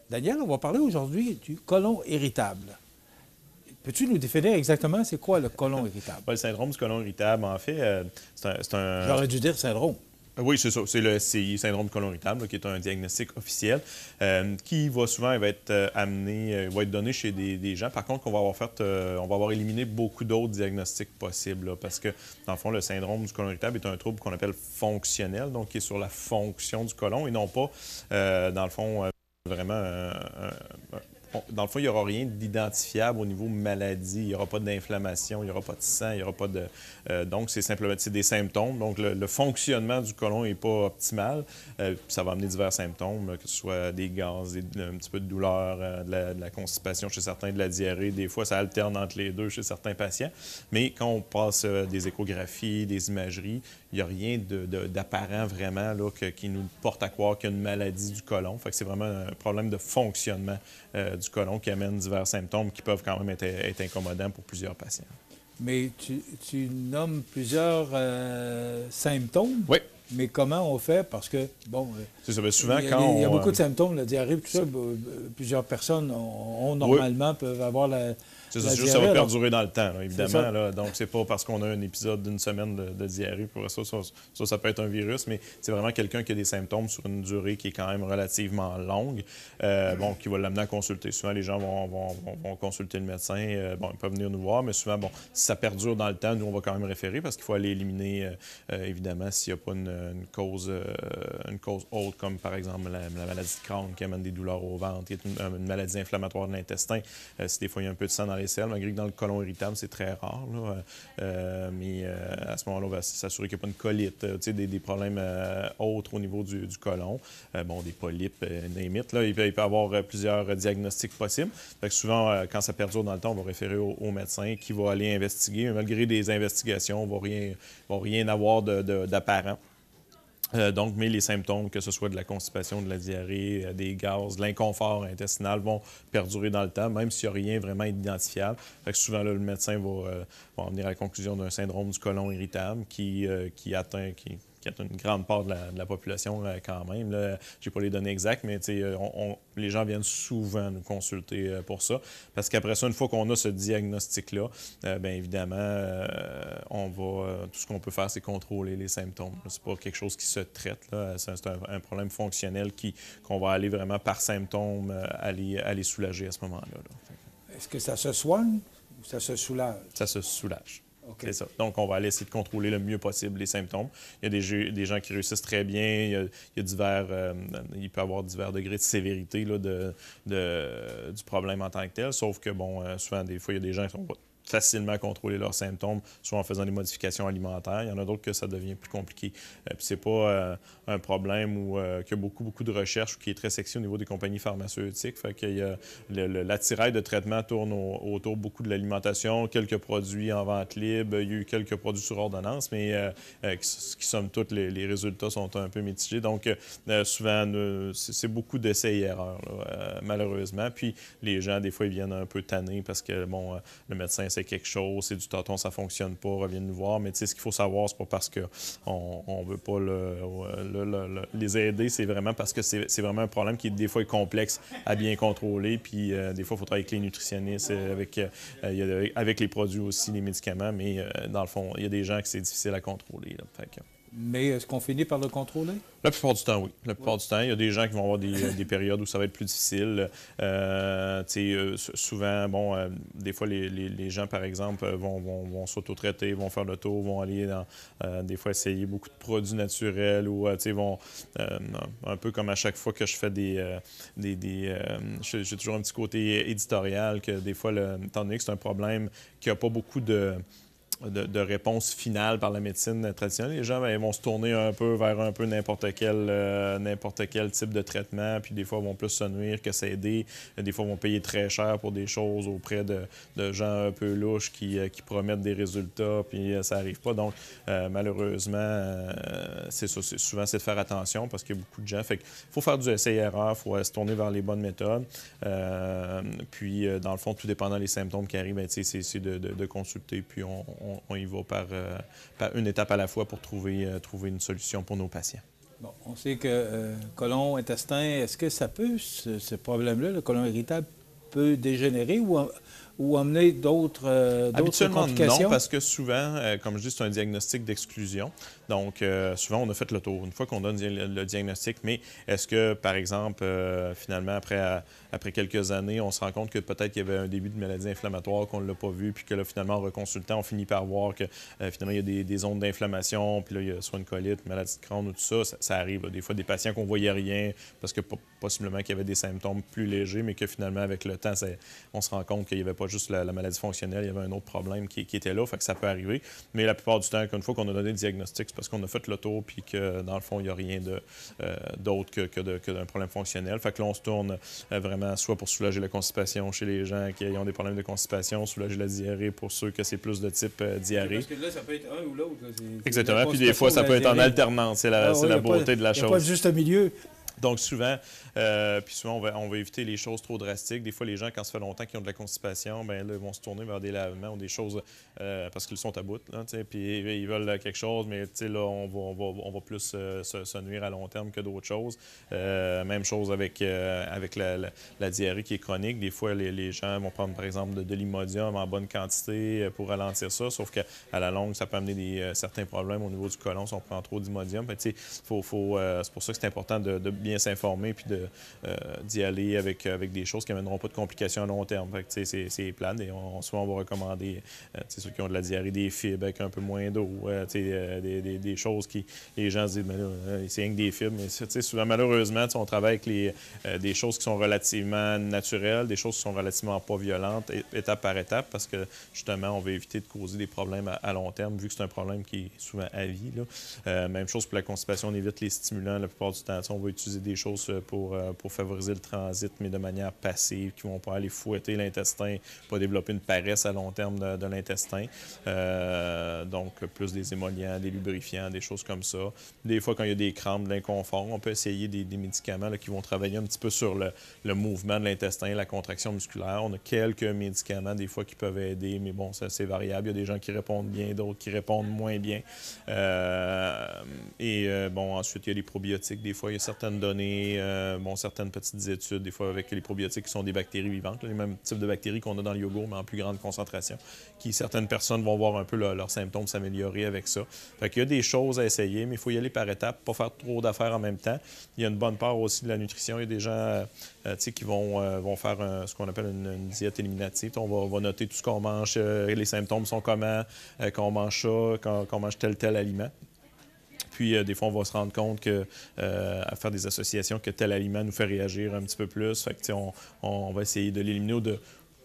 Daniel, on va parler aujourd'hui du côlon irritable. Peux-tu nous définir exactement c'est quoi le côlon irritable? Le syndrome du côlon irritable, en fait, c'est un... J'aurais dû dire syndrome. Oui, c'est ça. C'est le SCI, syndrome du côlon irritable, qui est un diagnostic officiel qui va souvent être amené, va être donné chez des gens. Par contre, on va avoir éliminé beaucoup d'autres diagnostics possibles. Là, parce que, dans le fond, le syndrome du côlon irritable est un trouble qu'on appelle fonctionnel, donc qui est sur la fonction du côlon et non pas, dans le fond, vraiment... Dans le fond, il n'y aura rien d'identifiable au niveau maladie. Il n'y aura pas d'inflammation, il n'y aura pas de sang, il n'y aura pas de... donc, c'est simplement des symptômes. Donc, le fonctionnement du côlon n'est pas optimal. Ça va amener divers symptômes, que ce soit des gaz, un petit peu de douleur, de la constipation chez certains, de la diarrhée. Des fois, ça alterne entre les deux chez certains patients. Mais quand on passe des échographies, des imageries, il n'y a rien d'apparent vraiment là, qui nous porte à croire qu'il y a une maladie du côlon. Fait que c'est vraiment un problème de fonctionnement du côlon qui amène divers symptômes qui peuvent quand même être incommodants pour plusieurs patients. Mais tu nommes plusieurs symptômes. Oui. Mais comment on fait? Parce que, bon... C'est ça, bien souvent, il y a beaucoup de symptômes, la diarrhée, tout ça. Plusieurs personnes normalement peuvent avoir la... C'est ça, juste ça va perdurer dans le temps, là, évidemment. Là, donc, c'est pas parce qu'on a un épisode d'une semaine de diarrhée. Pour ça peut être un virus, mais c'est vraiment quelqu'un qui a des symptômes sur une durée qui est quand même relativement longue, qui va l'amener à consulter. Souvent, les gens vont consulter le médecin. Ils peuvent venir nous voir, mais souvent, si ça perdure dans le temps, nous, on va quand même référer parce qu'il faut aller éliminer, évidemment, s'il n'y a pas une cause autre, comme par exemple la maladie de Crohn qui amène des douleurs au ventre, qui est une maladie inflammatoire de l'intestin. Si des fois, il y a un peu de sang dans les selles, malgré que dans le côlon irritable, c'est très rare. Là. Mais à ce moment-là, on va s'assurer qu'il n'y a pas une colite, des problèmes autres au niveau du côlon. Des polypes, limite. Il peut y avoir plusieurs diagnostics possibles. Fait que souvent, quand ça perdure dans le temps, on va référer au médecin qui va aller investiguer. Mais malgré des investigations, on ne va rien avoir d'apparent. Mais les symptômes, que ce soit de la constipation, de la diarrhée, des gaz, de l'inconfort intestinal, vont perdurer dans le temps, même s'il n'y a rien vraiment identifiable. Fait que souvent, là, le médecin va en venir à la conclusion d'un syndrome du côlon irritable qui atteint une grande part de la population quand même. Je n'ai pas les données exactes, mais les gens viennent souvent nous consulter pour ça. Parce qu'après ça, une fois qu'on a ce diagnostic-là, évidemment, tout ce qu'on peut faire, c'est contrôler les symptômes. C'est pas quelque chose qui se traite. Là. C'est un problème fonctionnel qu'on va aller vraiment par symptômes aller soulager à ce moment-là. Est-ce que ça se soigne ou ça se soulage? Ça se soulage. Okay. C'est ça. Donc, on va aller essayer de contrôler le mieux possible les symptômes. Il y a des gens qui réussissent très bien. Il y a divers... il peut y avoir divers degrés de sévérité là, du problème en tant que tel. Sauf que, souvent, des fois, il y a des gens qui sont facilement contrôler leurs symptômes, soit en faisant des modifications alimentaires. Il y en a d'autres que ça devient plus compliqué. Puis c'est pas un problème qui a beaucoup de recherches ou qui est très sexy au niveau des compagnies pharmaceutiques. Fait qu'il y a l'attirail de traitement tourne autour beaucoup de l'alimentation, quelques produits en vente libre, il y a eu quelques produits sur ordonnance, mais qui somme toute, les résultats sont un peu mitigés. Donc, souvent, c'est beaucoup d'essais et erreurs, malheureusement. Puis les gens, des fois, ils viennent un peu tannés parce que, le médecin c'est quelque chose, c'est du tâton, ça fonctionne pas, reviennent nous voir. Mais tu sais, ce qu'il faut savoir, c'est pas parce qu'on veut pas les aider, c'est vraiment parce que c'est vraiment un problème qui, des fois, est complexe à bien contrôler. Puis, des fois, il faut travailler avec les nutritionnistes, avec les produits aussi, les médicaments. Mais, dans le fond, il y a des gens que c'est difficile à contrôler. Là. Fait que... Mais est-ce qu'on finit par le contrôler? La plupart du temps, oui. La plupart du temps. Il y a des gens qui vont avoir des périodes où ça va être plus difficile. Souvent, des fois, les gens, par exemple, vont s'auto-traiter, vont faire le tour, vont aller des fois essayer beaucoup de produits naturels ou, vont... un peu comme à chaque fois que je fais j'ai toujours un petit côté éditorial que des fois, étant donné que c'est un problème qui n'a pas beaucoup de réponse finale par la médecine traditionnelle. Les gens vont se tourner un peu vers n'importe quel type de traitement, puis des fois vont plus se nuire que s'aider. Des fois vont payer très cher pour des choses auprès de gens un peu louches qui promettent des résultats, puis ça n'arrive pas. Donc, malheureusement, c'est ça. Souvent, c'est de faire attention parce qu'il y a beaucoup de gens. Fait qu'il faut faire du essai-erreur, il faut se tourner vers les bonnes méthodes. Puis, dans le fond, tout dépendant des symptômes qui arrivent, c'est de consulter, puis on y va par une étape à la fois pour trouver une solution pour nos patients. Bon, on sait que côlon, intestin, est-ce que ça peut, ce problème-là, le côlon irritable, peut dégénérer ou amener d'autres complications? Non, parce que souvent, comme je dis, c'est un diagnostic d'exclusion. Donc, souvent, on a fait le tour. Une fois qu'on donne le diagnostic, mais est-ce que, par exemple, finalement, après quelques années, on se rend compte que peut-être qu'il y avait un début de maladie inflammatoire, qu'on ne l'a pas vu, puis que là, finalement, en reconsultant, on finit par voir que, finalement, il y a des zones d'inflammation, puis là, il y a soit une colite, une maladie de Crohn ou tout ça. Ça arrive. Là. Des fois, des patients qu'on ne voyait rien, parce que possiblement qu'il y avait des symptômes plus légers, mais que finalement, avec le temps, on se rend compte qu'il n'y avait pas juste la maladie fonctionnelle, il y avait un autre problème qui était là, fait que ça peut arriver. Mais la plupart du temps, une fois qu'on a donné le diagnostic, c'est parce qu'on a fait le tour puis que, dans le fond, il n'y a rien d'autre que d'un problème fonctionnel. Fait que là, on se tourne vraiment soit pour soulager la constipation chez les gens qui ont des problèmes de constipation, soulager la diarrhée pour ceux que c'est plus de type diarrhée. Parce que là, ça peut être un ou l'autre. Exactement, puis des fois, ça peut être en alternance. C'est la beauté de la chose. Il n'y a pas de juste milieu. Donc, souvent, on va éviter les choses trop drastiques. Des fois, les gens, quand ça fait longtemps qu'ils ont de la constipation, bien là, ils vont se tourner vers des lavements ou des choses parce qu'ils sont à bout, là, puis ils veulent quelque chose, mais là, on va plus se nuire à long terme que d'autres choses. Même chose avec la diarrhée qui est chronique. Des fois, les gens vont prendre, par exemple, de l'Imodium en bonne quantité pour ralentir ça, sauf qu'à la longue, ça peut amener certains problèmes au niveau du côlon si on prend trop d'Imodium. C'est pour ça que c'est important de bien s'informer puis d'y aller avec des choses qui n'amèneront pas de complications à long terme. C'est plate et souvent on va recommander ceux qui ont de la diarrhée, des fibres avec un peu moins d'eau, des choses qui les gens se disent c'est rien que des fibres, mais souvent malheureusement on travaille avec des choses qui sont relativement naturelles, des choses qui sont relativement pas violentes, étape par étape, parce que justement on veut éviter de causer des problèmes à long terme vu que c'est un problème qui est souvent à vie. Même chose pour la constipation, on évite les stimulants la plupart du temps. On va utiliser des choses pour favoriser le transit, mais de manière passive, qui vont pas aller fouetter l'intestin, pas développer une paresse à long terme de l'intestin. Donc, plus des émollients, des lubrifiants, des choses comme ça. Des fois, quand il y a des crampes, de l'inconfort, on peut essayer des médicaments qui vont travailler un petit peu sur le mouvement de l'intestin, la contraction musculaire. On a quelques médicaments, des fois, qui peuvent aider, mais bon, ça, c'est variable. Il y a des gens qui répondent bien, d'autres qui répondent moins bien. Ensuite, il y a les probiotiques. Des fois, il y a certaines donné certaines petites études, des fois avec les probiotiques qui sont des bactéries vivantes, les mêmes types de bactéries qu'on a dans le yogourt, mais en plus grande concentration, qui certaines personnes vont voir un peu leurs symptômes s'améliorer avec ça. Fait qu'il y a des choses à essayer, mais il faut y aller par étapes, pas faire trop d'affaires en même temps. Il y a une bonne part aussi de la nutrition. Il y a des gens qui vont faire ce qu'on appelle une diète éliminative. On va noter tout ce qu'on mange, les symptômes sont comment, quand on mange ça, quand on mange tel aliment. Puis, des fois, on va se rendre compte à faire des associations que tel aliment nous fait réagir un petit peu plus. Fait que, on va essayer de l'éliminer ou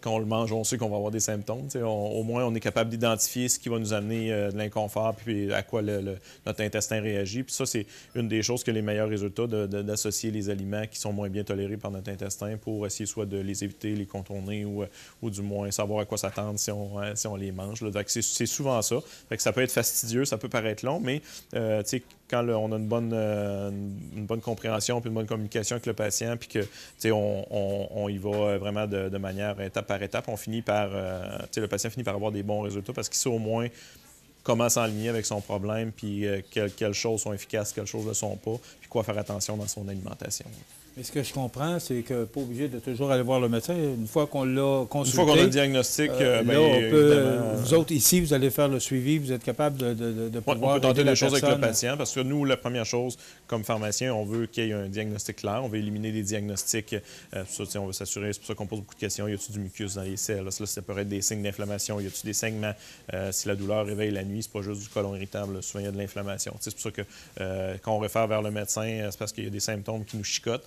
quand on le mange, on sait qu'on va avoir des symptômes. Au moins, on est capable d'identifier ce qui va nous amener de l'inconfort puis à quoi notre intestin réagit. Puis ça, c'est une des choses que les meilleurs résultats d'associer les aliments qui sont moins bien tolérés par notre intestin pour essayer soit de les éviter, les contourner ou du moins savoir à quoi s'attendre si on les mange. Là. Donc, c'est souvent ça. Fait que ça peut être fastidieux, ça peut paraître long, mais quand on a une bonne compréhension puis une bonne communication avec le patient puis que on y va vraiment de manière étape par étape, on finit par le patient finit par avoir des bons résultats parce qu'il sait au moins comment s'enligner avec son problème puis quelles choses sont efficaces, quelles choses ne le sont pas, puis quoi faire attention dans son alimentation. Mais ce que je comprends, c'est que pas obligé de toujours aller voir le médecin. Une fois qu'on l'a consulté... Une fois qu'on a le diagnostic, vous autres, ici, vous allez faire le suivi, vous êtes capable de pouvoir... On peut tenter les choses avec le patient, parce que nous, la première chose, comme pharmacien, on veut qu'il y ait un diagnostic clair. On veut éliminer des diagnostics. On veut s'assurer, c'est pour ça qu'on pose beaucoup de questions. Y a-t-il du mucus dans les selles? Là, ça peut être des signes d'inflammation. Y a-t-il des saignements? Si la douleur réveille la nuit, c'est pas juste du côlon irritable. Là. Souvent, il y a de l'inflammation. C'est pour ça que quand on réfère vers le médecin, c'est parce qu'il y a des symptômes qui nous chicotent.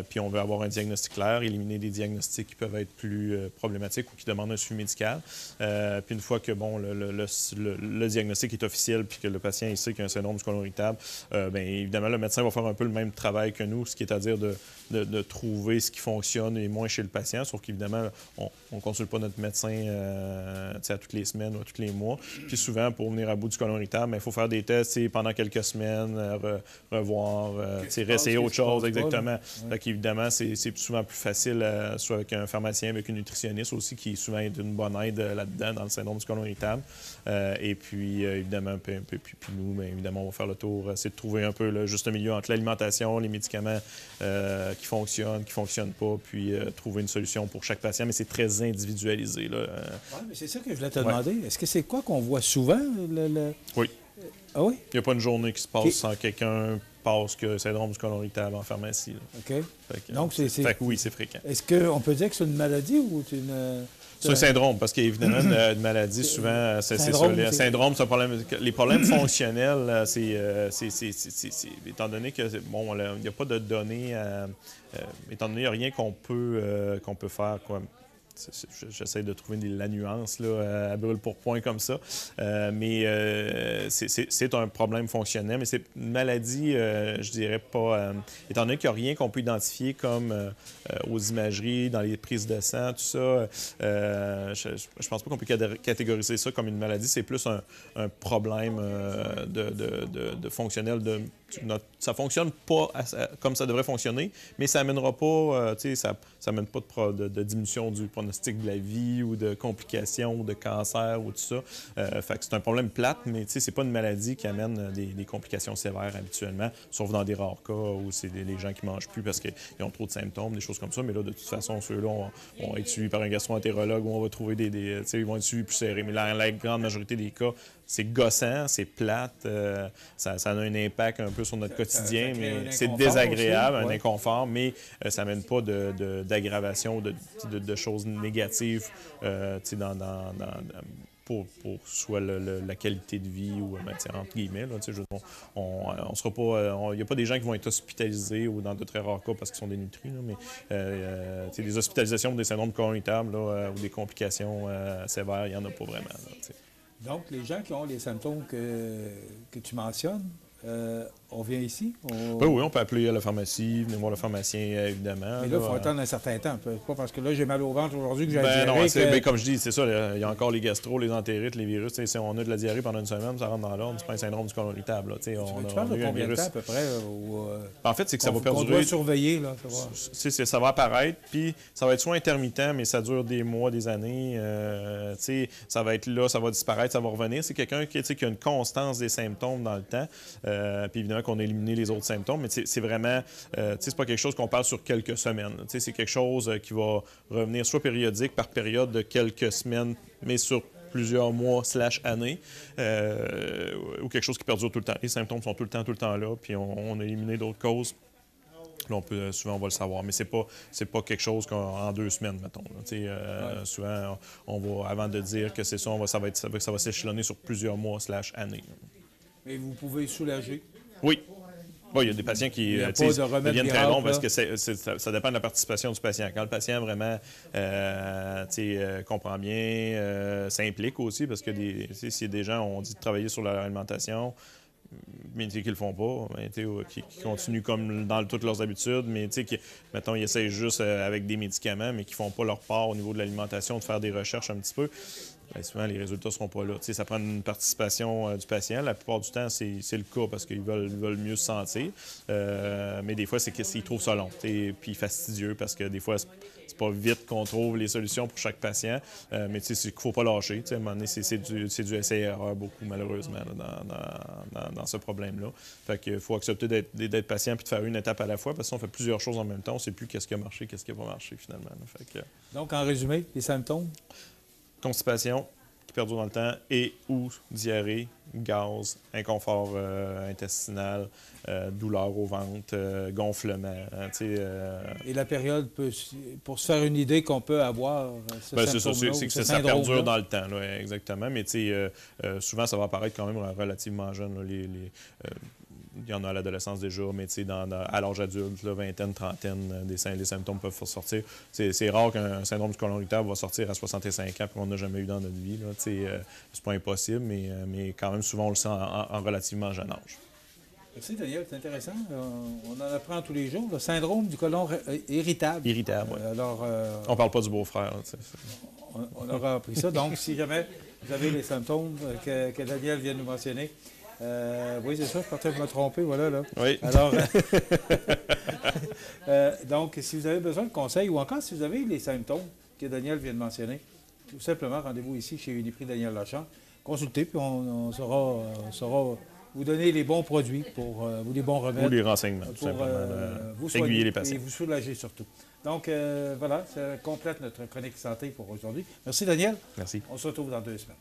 Puis on veut avoir un diagnostic clair, éliminer des diagnostics qui peuvent être plus problématiques ou qui demandent un suivi médical. Puis une fois que le diagnostic est officiel puis que le patient il sait qu'il y a un syndrome du côlon irritable, bien évidemment, le médecin va faire un peu le même travail que nous, ce qui est à dire de trouver ce qui fonctionne et moins chez le patient, sauf qu'évidemment, on ne consulte pas notre médecin à toutes les semaines ou à tous les mois. Puis souvent, pour venir à bout du côlon irritable, il faut faire des tests pendant quelques semaines, revoir, réessayer autre chose, exactement. Donc, évidemment, c'est souvent plus facile, soit avec un pharmacien, avec une nutritionniste aussi, qui souvent est d'une bonne aide là-dedans, dans le syndrome du côlon irritable. Et puis, évidemment, puis nous, bien, évidemment, on va faire le tour, c'est de trouver un peu le juste milieu entre l'alimentation, les médicaments qui fonctionnent pas, puis trouver une solution pour chaque patient. Mais c'est très individualisé. Oui, mais c'est ça que je voulais te demander. Est-ce que c'est quoi qu'on voit souvent? Oui. Ah oui? Il n'y a pas une journée qui se passe sans quelqu'un passe que syndrome du côlon irritable en pharmacie. Là. OK. Donc, oui, c'est fréquent. Est-ce qu'on peut dire que c'est une maladie ou c'est une... C'est un syndrome, parce qu'évidemment, une maladie, souvent, c'est ça. Le syndrome, c'est un problème. Les problèmes fonctionnels, c'est étant donné que, bon, il n'y a pas de données, étant donné qu'il n'y a rien qu'on peut faire, quoi. J'essaie de trouver la nuance là, à brûle-pourpoint comme ça. Mais c'est un problème fonctionnel, mais c'est une maladie, je dirais pas... étant donné qu'il n'y a rien qu'on peut identifier comme aux imageries, dans les prises de sang, tout ça, je pense pas qu'on peut catégoriser ça comme une maladie. C'est plus un problème de fonctionnel. Ça fonctionne pas comme ça devrait fonctionner, mais ça n'amènera pas... ça n'amène pas de diminution du pronostic de la vie ou de complications ou de cancer ou tout ça. Fait que c'est un problème plate, mais c'est pas une maladie qui amène des complications sévères habituellement, sauf dans des rares cas où c'est les gens qui mangent plus parce qu'ils ont trop de symptômes, des choses comme ça. Mais là, de toute façon, ceux-là vont être suivis par un gastro-entérologue où on va trouver ils vont être suivis plus serrés. Mais la grande majorité des cas, c'est gossant, c'est plate, ça a un impact un peu sur notre quotidien, mais c'est désagréable, un inconfort, mais ça n'amène pas d'aggravation, de choses négatives pour soit la qualité de vie ou entre guillemets. Là, on sera pas. Il n'y a pas des gens qui vont être hospitalisés ou dans de très rares cas parce qu'ils sont dénutris, là, mais des hospitalisations pour des syndromes de côlon irritable ou des complications sévères, il n'y en a pas vraiment. Là, donc, les gens qui ont les symptômes que tu mentionnes, on vient ici? Oui, on peut appeler à la pharmacie, venir voir le pharmacien, évidemment. Mais là, il faut attendre un certain temps. Pas parce que là, j'ai mal au ventre aujourd'hui que j'ai la diarrhée. Comme je dis, c'est ça. Il y a encore les gastro, les entérites, les virus. Si on a de la diarrhée pendant une semaine, ça rentre dans l'ordre. C'est pas un syndrome du côlon irritable. Tu parles de combien de temps, à peu près? En fait, c'est que ça va perdurer. On doit surveiller. Là, ça va apparaître, puis ça va être soit intermittent, mais ça dure des mois, des années. Ça va être là, ça va disparaître, ça va revenir. C'est quelqu'un qui a une constance des symptômes dans le temps. Puis évidemment qu'on a éliminé les autres symptômes, mais c'est vraiment, c'est pas quelque chose qu'on parle sur quelques semaines. C'est quelque chose qui va revenir soit périodique par période de quelques semaines, mais sur plusieurs mois / années, ou quelque chose qui perdure tout le temps. Les symptômes sont tout le temps là, puis on a éliminé d'autres causes. Là, souvent, on va le savoir, mais c'est pas quelque chose en 2 semaines, mettons. Souvent, on va, avant de dire que c'est ça, ça va s'échelonner sur plusieurs mois / années. Mais vous pouvez soulager? Oui. Il y a des patients qui deviennent très longs parce que ça dépend de la participation du patient. Quand le patient vraiment comprend bien, s'implique aussi, parce que si des gens ont dit de travailler sur leur alimentation, mais qui ne le font pas, qui continuent comme dans toutes leurs habitudes, mais mettons, ils essayent juste avec des médicaments, mais qui ne font pas leur part au niveau de l'alimentation, de faire des recherches un petit peu. Bien, souvent, les résultats ne seront pas là. Ça prend une participation du patient. La plupart du temps, c'est le cas parce qu'ils veulent mieux se sentir. Mais des fois, c'est qu'ils trouvent ça long, puis fastidieux parce que des fois, c'est pas vite qu'on trouve les solutions pour chaque patient. Mais c'est qu'il ne faut pas lâcher. À un moment donné, c'est du essai-erreur beaucoup, malheureusement, là, dans ce problème-là. Fait qu'il faut accepter d'être patient puis de faire une étape à la fois parce qu'on fait plusieurs choses en même temps. On ne sait plus qu'est-ce qui a marché, qu'est-ce qui n'a pas marché, finalement. Fait que... Donc, en résumé, les symptômes? Constipation qui perdure dans le temps et ou diarrhée, gaz, inconfort intestinal, douleur au ventre, gonflement. Et la période, pour se faire une idée qu'on peut avoir ce symptôme-là, c'est que ça perdure dans le temps, là, exactement. Mais souvent, ça va apparaître quand même relativement jeune. Là, il y en a à l'adolescence déjà, mais à l'âge adulte, là, vingtaine, trentaine, les symptômes peuvent sortir. C'est rare qu'un syndrome du côlon irritable va sortir à 65 ans et qu'on n'a jamais eu dans notre vie. C'est pas impossible, mais quand même, souvent, on le sent en relativement jeune âge. Merci, Daniel, c'est intéressant. On en apprend tous les jours. Le syndrome du côlon irritable. Irritable, oui. Alors, on parle pas du beau-frère. On aura appris ça. Donc, si jamais vous avez les symptômes que Daniel vient de nous mentionner, oui, c'est ça, je suis en train de me tromper, voilà, là. Oui. Alors, donc, si vous avez besoin de conseils ou encore si vous avez les symptômes que Daniel vient de mentionner, tout simplement, rendez-vous ici chez Uniprix Daniel Lachant, consultez, puis on saura vous donner les bons produits ou les bons remèdes. Ou les renseignements, tout simplement. Vous soigner aiguiller les patients. Et vous soulager surtout. Donc, voilà, ça complète notre chronique santé pour aujourd'hui. Merci, Daniel. Merci. On se retrouve dans 2 semaines.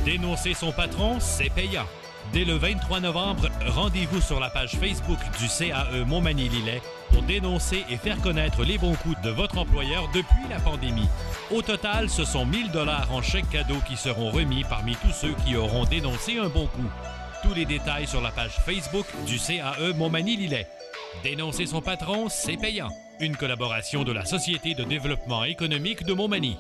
Dénoncer son patron, c'est payant. Dès le 23 novembre, rendez-vous sur la page Facebook du CAE Montmagny-Lillet pour dénoncer et faire connaître les bons coups de votre employeur depuis la pandémie. Au total, ce sont 1 000 $ en chèque cadeau qui seront remis parmi tous ceux qui auront dénoncé un bon coup. Tous les détails sur la page Facebook du CAE Montmagny-Lillet. Dénoncer son patron, c'est payant. Une collaboration de la Société de développement économique de Montmagny.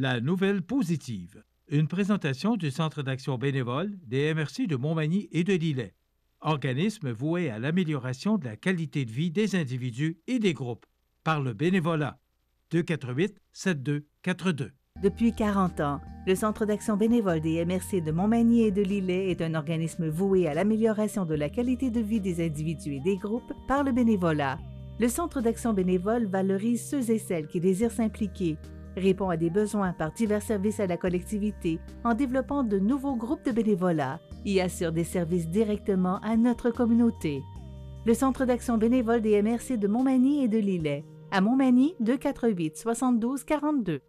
La nouvelle positive. Une présentation du Centre d'action bénévole des MRC de Montmagny et de Lillet. Organisme voué à l'amélioration de la qualité de vie des individus et des groupes par le bénévolat. 248-7242. Depuis 40 ans, le Centre d'action bénévole des MRC de Montmagny et de Lillet est un organisme voué à l'amélioration de la qualité de vie des individus et des groupes par le bénévolat. Le Centre d'action bénévole valorise ceux et celles qui désirent s'impliquer, répond à des besoins par divers services à la collectivité en développant de nouveaux groupes de bénévolat et assure des services directement à notre communauté. Le Centre d'action bénévole des MRC de Montmagny et de Lillet. À Montmagny, 248-7242.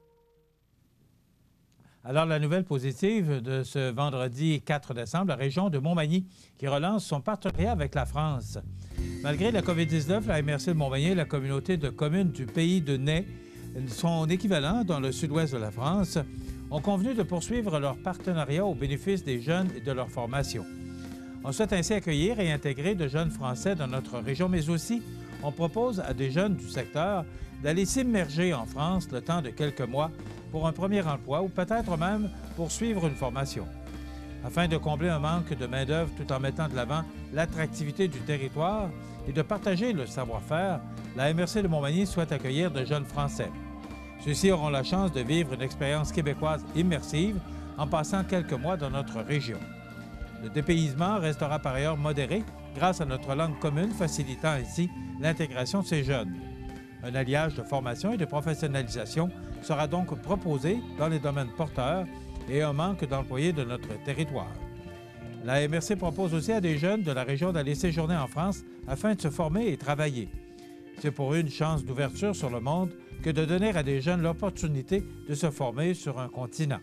Alors, la nouvelle positive de ce vendredi 4 décembre, la région de Montmagny qui relance son partenariat avec la France. Malgré la COVID-19, la MRC de Montmagny et la communauté de communes du pays de Ney, son équivalent dans le sud-ouest de la France, ont convenu de poursuivre leur partenariat au bénéfice des jeunes et de leur formation. On souhaite ainsi accueillir et intégrer de jeunes Français dans notre région, mais aussi on propose à des jeunes du secteur d'aller s'immerger en France le temps de quelques mois pour un premier emploi ou peut-être même poursuivre une formation. Afin de combler un manque de main-d'œuvre tout en mettant de l'avant l'attractivité du territoire et de partager le savoir-faire, la MRC de Montmagny souhaite accueillir de jeunes Français. Ceux-ci auront la chance de vivre une expérience québécoise immersive en passant quelques mois dans notre région. Le dépaysement restera par ailleurs modéré grâce à notre langue commune, facilitant ainsi l'intégration de ces jeunes. Un alliage de formation et de professionnalisation sera donc proposé dans les domaines porteurs et un manque d'employés de notre territoire. La MRC propose aussi à des jeunes de la région d'aller séjourner en France afin de se former et travailler. C'est pour eux une chance d'ouverture sur le monde que de donner à des jeunes l'opportunité de se former sur un continent.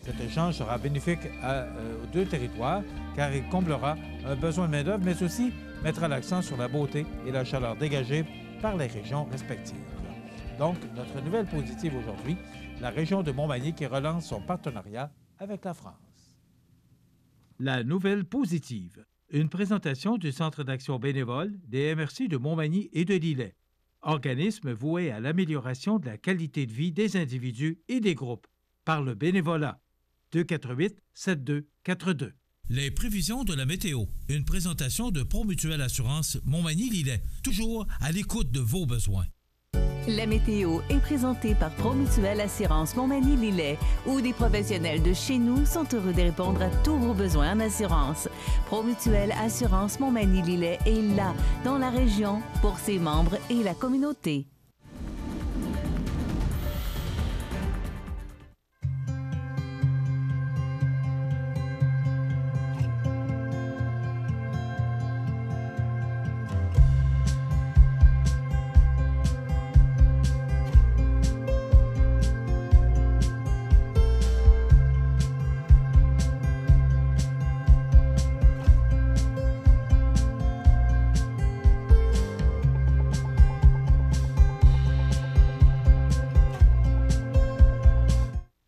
Cet échange sera bénéfique aux deux territoires car il comblera un besoin de main-d'œuvre, mais aussi mettra l'accent sur la beauté et la chaleur dégagée par les régions respectives. Donc, notre nouvelle positive aujourd'hui, la région de Montmagny qui relance son partenariat avec la France. La nouvelle positive, une présentation du Centre d'action bénévole des MRC de Montmagny et de Lillet, organisme voué à l'amélioration de la qualité de vie des individus et des groupes par le bénévolat. 248-7242. Les prévisions de la météo, une présentation de Promutuelle Assurance Montmagny-Lillet, toujours à l'écoute de vos besoins. La météo est présentée par Promutuelle Assurance Montmagny-Lillet, où des professionnels de chez nous sont heureux de répondre à tous vos besoins en assurance. Promutuelle Assurance Montmagny-Lillet est là, dans la région, pour ses membres et la communauté.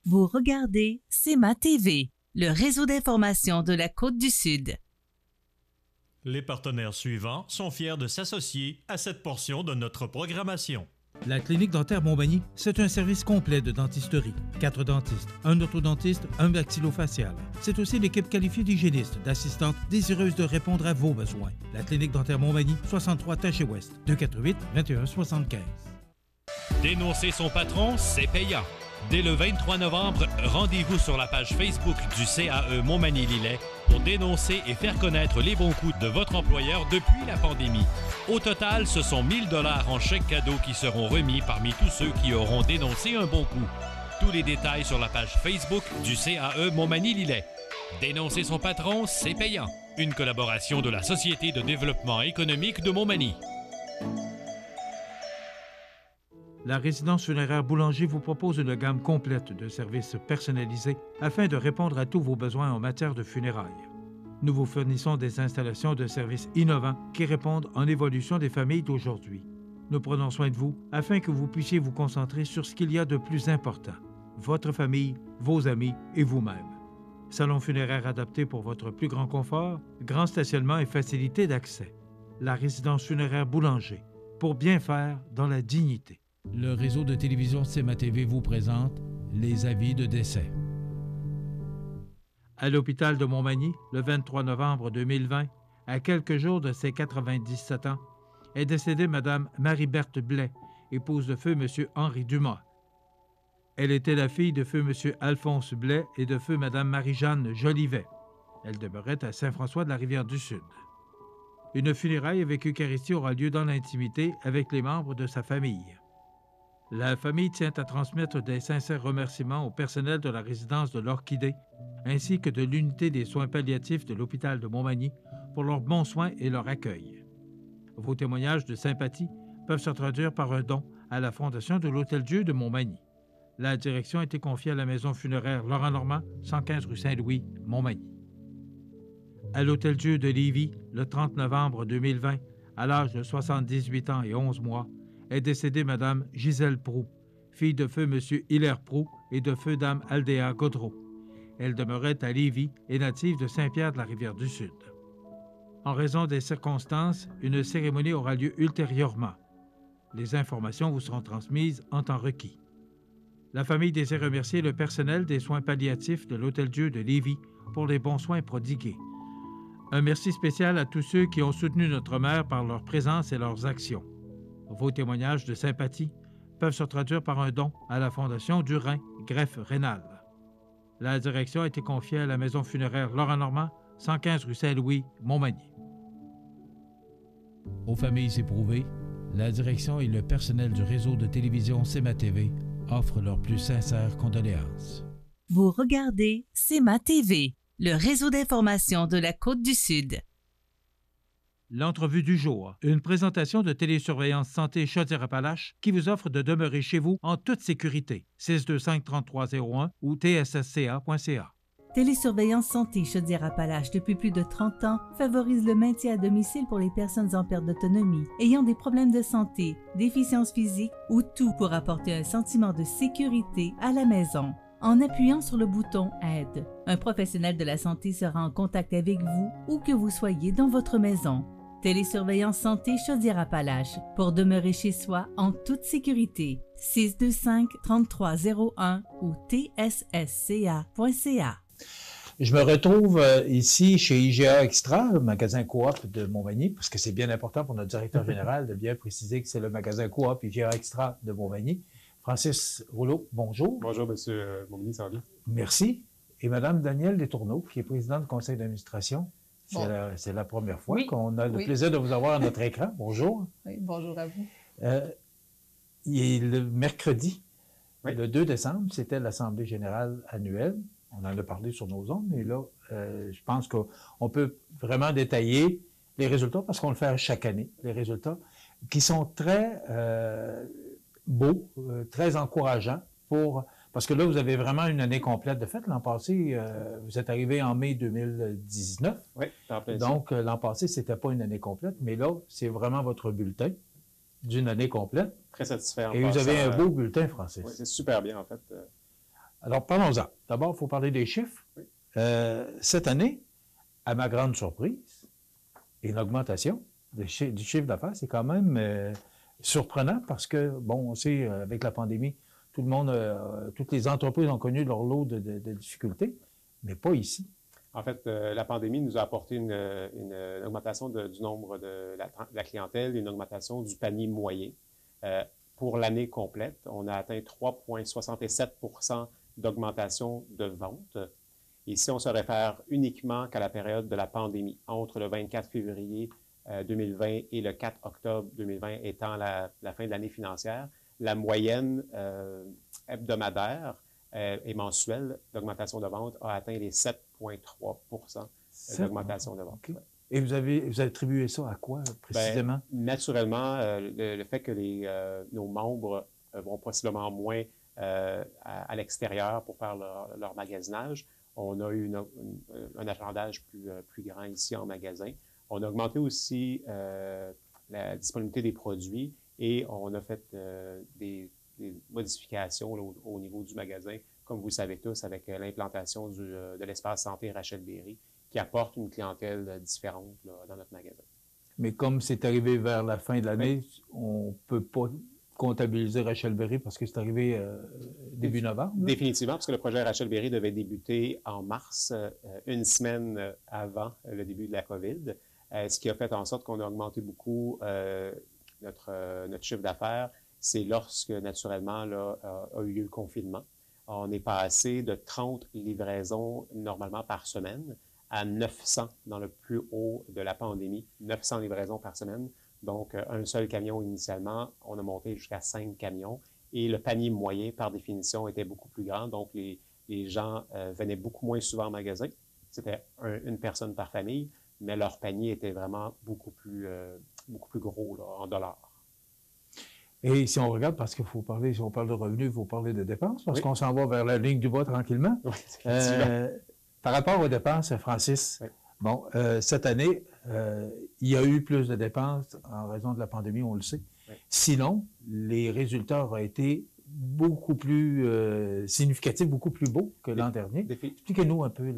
Vous regardez CEMA TV, le réseau d'information de la Côte-du-Sud. Les partenaires suivants sont fiers de s'associer à cette portion de notre programmation. La clinique dentaire Montmagny, c'est un service complet de dentisterie. 4 dentistes, un orthodontiste, un maxillofacial. C'est aussi l'équipe qualifiée d'hygiénistes, d'assistantes désireuses de répondre à vos besoins. La clinique dentaire Montmagny, 63 Taché-Ouest, 248-2175. Dénoncer son patron, c'est payant. Dès le 23 novembre, rendez-vous sur la page Facebook du CAE Montmagny-Lillet pour dénoncer et faire connaître les bons coups de votre employeur depuis la pandémie. Au total, ce sont 1 000 $ en chèques cadeaux qui seront remis parmi tous ceux qui auront dénoncé un bon coup. Tous les détails sur la page Facebook du CAE Montmagny-Lillet. Dénoncer son patron, c'est payant. Une collaboration de la Société de développement économique de Montmagny. La résidence funéraire Boulanger vous propose une gamme complète de services personnalisés afin de répondre à tous vos besoins en matière de funérailles. Nous vous fournissons des installations de services innovants qui répondent en évolution des familles d'aujourd'hui. Nous prenons soin de vous afin que vous puissiez vous concentrer sur ce qu'il y a de plus important, votre famille, vos amis et vous-même. Salon funéraire adapté pour votre plus grand confort, grand stationnement et facilité d'accès. La résidence funéraire Boulanger, pour bien faire dans la dignité. Le réseau de télévision CEMA TV vous présente les avis de décès. À l'hôpital de Montmagny, le 23 novembre 2020, à quelques jours de ses 97 ans, est décédée Mme Marie-Berthe Blais, épouse de feu M. Henri Dumas. Elle était la fille de feu M. Alphonse Blais et de feu Mme Marie-Jeanne Jolivet. Elle demeurait à Saint-François de la Rivière-du-Sud. Une funéraille avec Eucharistie aura lieu dans l'intimité avec les membres de sa famille. La famille tient à transmettre des sincères remerciements au personnel de la résidence de l'Orchidée ainsi que de l'unité des soins palliatifs de l'hôpital de Montmagny pour leurs bons soins et leur accueil. Vos témoignages de sympathie peuvent se traduire par un don à la Fondation de l'Hôtel-Dieu de Montmagny. La direction a été confiée à la maison funéraire Laurent Normand, 115 rue Saint-Louis, Montmagny. À l'Hôtel-Dieu de Lévis, le 30 novembre 2020, à l'âge de 78 ans et 11 mois, est décédée Mme Gisèle Proux, fille de feu M. Hilaire Proux et de feu Dame Aldéa Godreau. Elle demeurait à Lévis et native de Saint-Pierre de la Rivière-du-Sud. En raison des circonstances, une cérémonie aura lieu ultérieurement. Les informations vous seront transmises en temps requis. La famille désire remercier le personnel des soins palliatifs de l'Hôtel-Dieu de Lévis pour les bons soins prodigués. Un merci spécial à tous ceux qui ont soutenu notre mère par leur présence et leurs actions. Vos témoignages de sympathie peuvent se traduire par un don à la Fondation du Rhin, greffe rénale. La direction a été confiée à la maison funéraire Laurent Normand, 115 rue Saint-Louis, Montmagny. Aux familles éprouvées, la direction et le personnel du réseau de télévision CEMA TV offrent leurs plus sincères condoléances. Vous regardez CEMA TV, le réseau d'information de la Côte-du-Sud. L'entrevue du jour, une présentation de Télésurveillance Santé Chaudière-Appalaches qui vous offre de demeurer chez vous en toute sécurité. 625-3301 ou tssca.ca. Télésurveillance Santé Chaudière-Appalaches depuis plus de 30 ans favorise le maintien à domicile pour les personnes en perte d'autonomie, ayant des problèmes de santé, déficience physique ou tout pour apporter un sentiment de sécurité à la maison. En appuyant sur le bouton « Aide », un professionnel de la santé sera en contact avec vous où que vous soyez dans votre maison. Télésurveillance Santé Chaudière-Appalaches pour demeurer chez soi en toute sécurité. 625-3301 ou tssca.ca. Je me retrouve ici chez IGA Extra, le magasin Coop de Montmagny, parce que c'est bien important pour notre directeur général de bien préciser que c'est le magasin Coop IGA Extra de Montmagny. Francis Rouleau, bonjour. Bonjour, M. Montmagny, ça va bien? Merci. Et Mme Danielle Destourneaux, qui est présidente du conseil d'administration. C'est la première fois qu'on a le plaisir de vous avoir à notre écran. Bonjour. Oui, bonjour à vous. Le mercredi, le 2 décembre, c'était l'Assemblée générale annuelle. On en a parlé sur nos ondes, mais là, je pense qu'on peut vraiment détailler les résultats, parce qu'on le fait chaque année, les résultats qui sont très beaux, très encourageants parce que là, vous avez vraiment une année complète de fait. L'an passé, vous êtes arrivé en mai 2019. Oui, en plein. Donc, l'an passé, c'était pas une année complète, mais là, c'est vraiment votre bulletin d'une année complète. Très satisfait. Et vous avez un beau bulletin, Francis. Oui, c'est super bien, en fait. Alors, parlons-en. D'abord, il faut parler des chiffres. Oui. Cette année, à ma grande surprise, une augmentation du chiffre d'affaires, c'est quand même surprenant parce que, bon, on sait, avec la pandémie, tout le monde, toutes les entreprises ont connu leur lot de difficultés, mais pas ici. En fait, la pandémie nous a apporté une augmentation du nombre de la clientèle, une augmentation du panier moyen. Pour l'année complète, on a atteint 3,67 % d'augmentation de vente. Et si on se réfère uniquement qu'à la période de la pandémie, entre le 24 février 2020 et le 4 octobre 2020 étant la fin de l'année financière, la moyenne hebdomadaire et mensuelle d'augmentation de vente a atteint les 7,3 % d'augmentation de vente. Okay. Et vous avez attribué ça à quoi, précisément? Bien, naturellement, le fait que nos membres vont possiblement moins à l'extérieur pour faire leur magasinage. On a eu un achalandage plus grand ici en magasin. On a augmenté aussi la disponibilité des produits et on a fait des modifications là, au niveau du magasin, comme vous le savez tous, avec l'implantation de l'espace santé Rachel Berry, qui apporte une clientèle différente là, dans notre magasin. Mais comme c'est arrivé vers la fin de l'année, on ne peut pas comptabiliser Rachel Berry parce que c'est arrivé début novembre. Là. Définitivement, parce que le projet Rachel Berry devait débuter en mars, une semaine avant le début de la COVID, ce qui a fait en sorte qu'on a augmenté beaucoup notre chiffre d'affaires. C'est lorsque, naturellement, là, a eu lieu le confinement. On est passé de 30 livraisons normalement par semaine à 900 dans le plus haut de la pandémie, 900 livraisons par semaine. Donc, un seul camion initialement, on a monté jusqu'à 5 camions. Et le panier moyen, par définition, était beaucoup plus grand. Donc, les gens venaient beaucoup moins souvent en magasin. C'était une personne par famille, mais leur panier était vraiment beaucoup plus gros là, en dollars. Et si on regarde, parce qu'il faut parler, si on parle de revenus, il faut parler de dépenses, parce qu'on s'en va vers la ligne du bas tranquillement. Oui, par rapport aux dépenses, Francis, bon, cette année, il y a eu plus de dépenses en raison de la pandémie, on le sait. Oui. Sinon, les résultats auraient été beaucoup plus significatifs, beaucoup plus beaux que l'an dernier. Expliquez-nous un peu.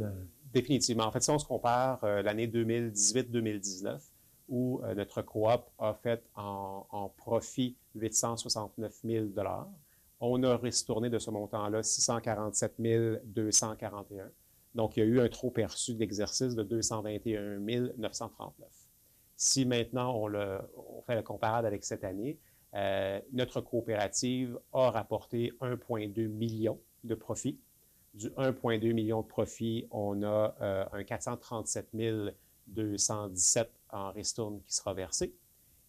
Définitivement. En fait, si on se compare l'année 2018-2019, où notre coop a fait en profit 869 000 $, on a ristourné de ce montant-là 647 241. Donc, il y a eu un trop perçu d'exercice de 221 939. Si maintenant on fait le comparable avec cette année, notre coopérative a rapporté 1,2 million de profit. du 1,2 million de profit, on a un 437 217 en ristourne qui sera versé.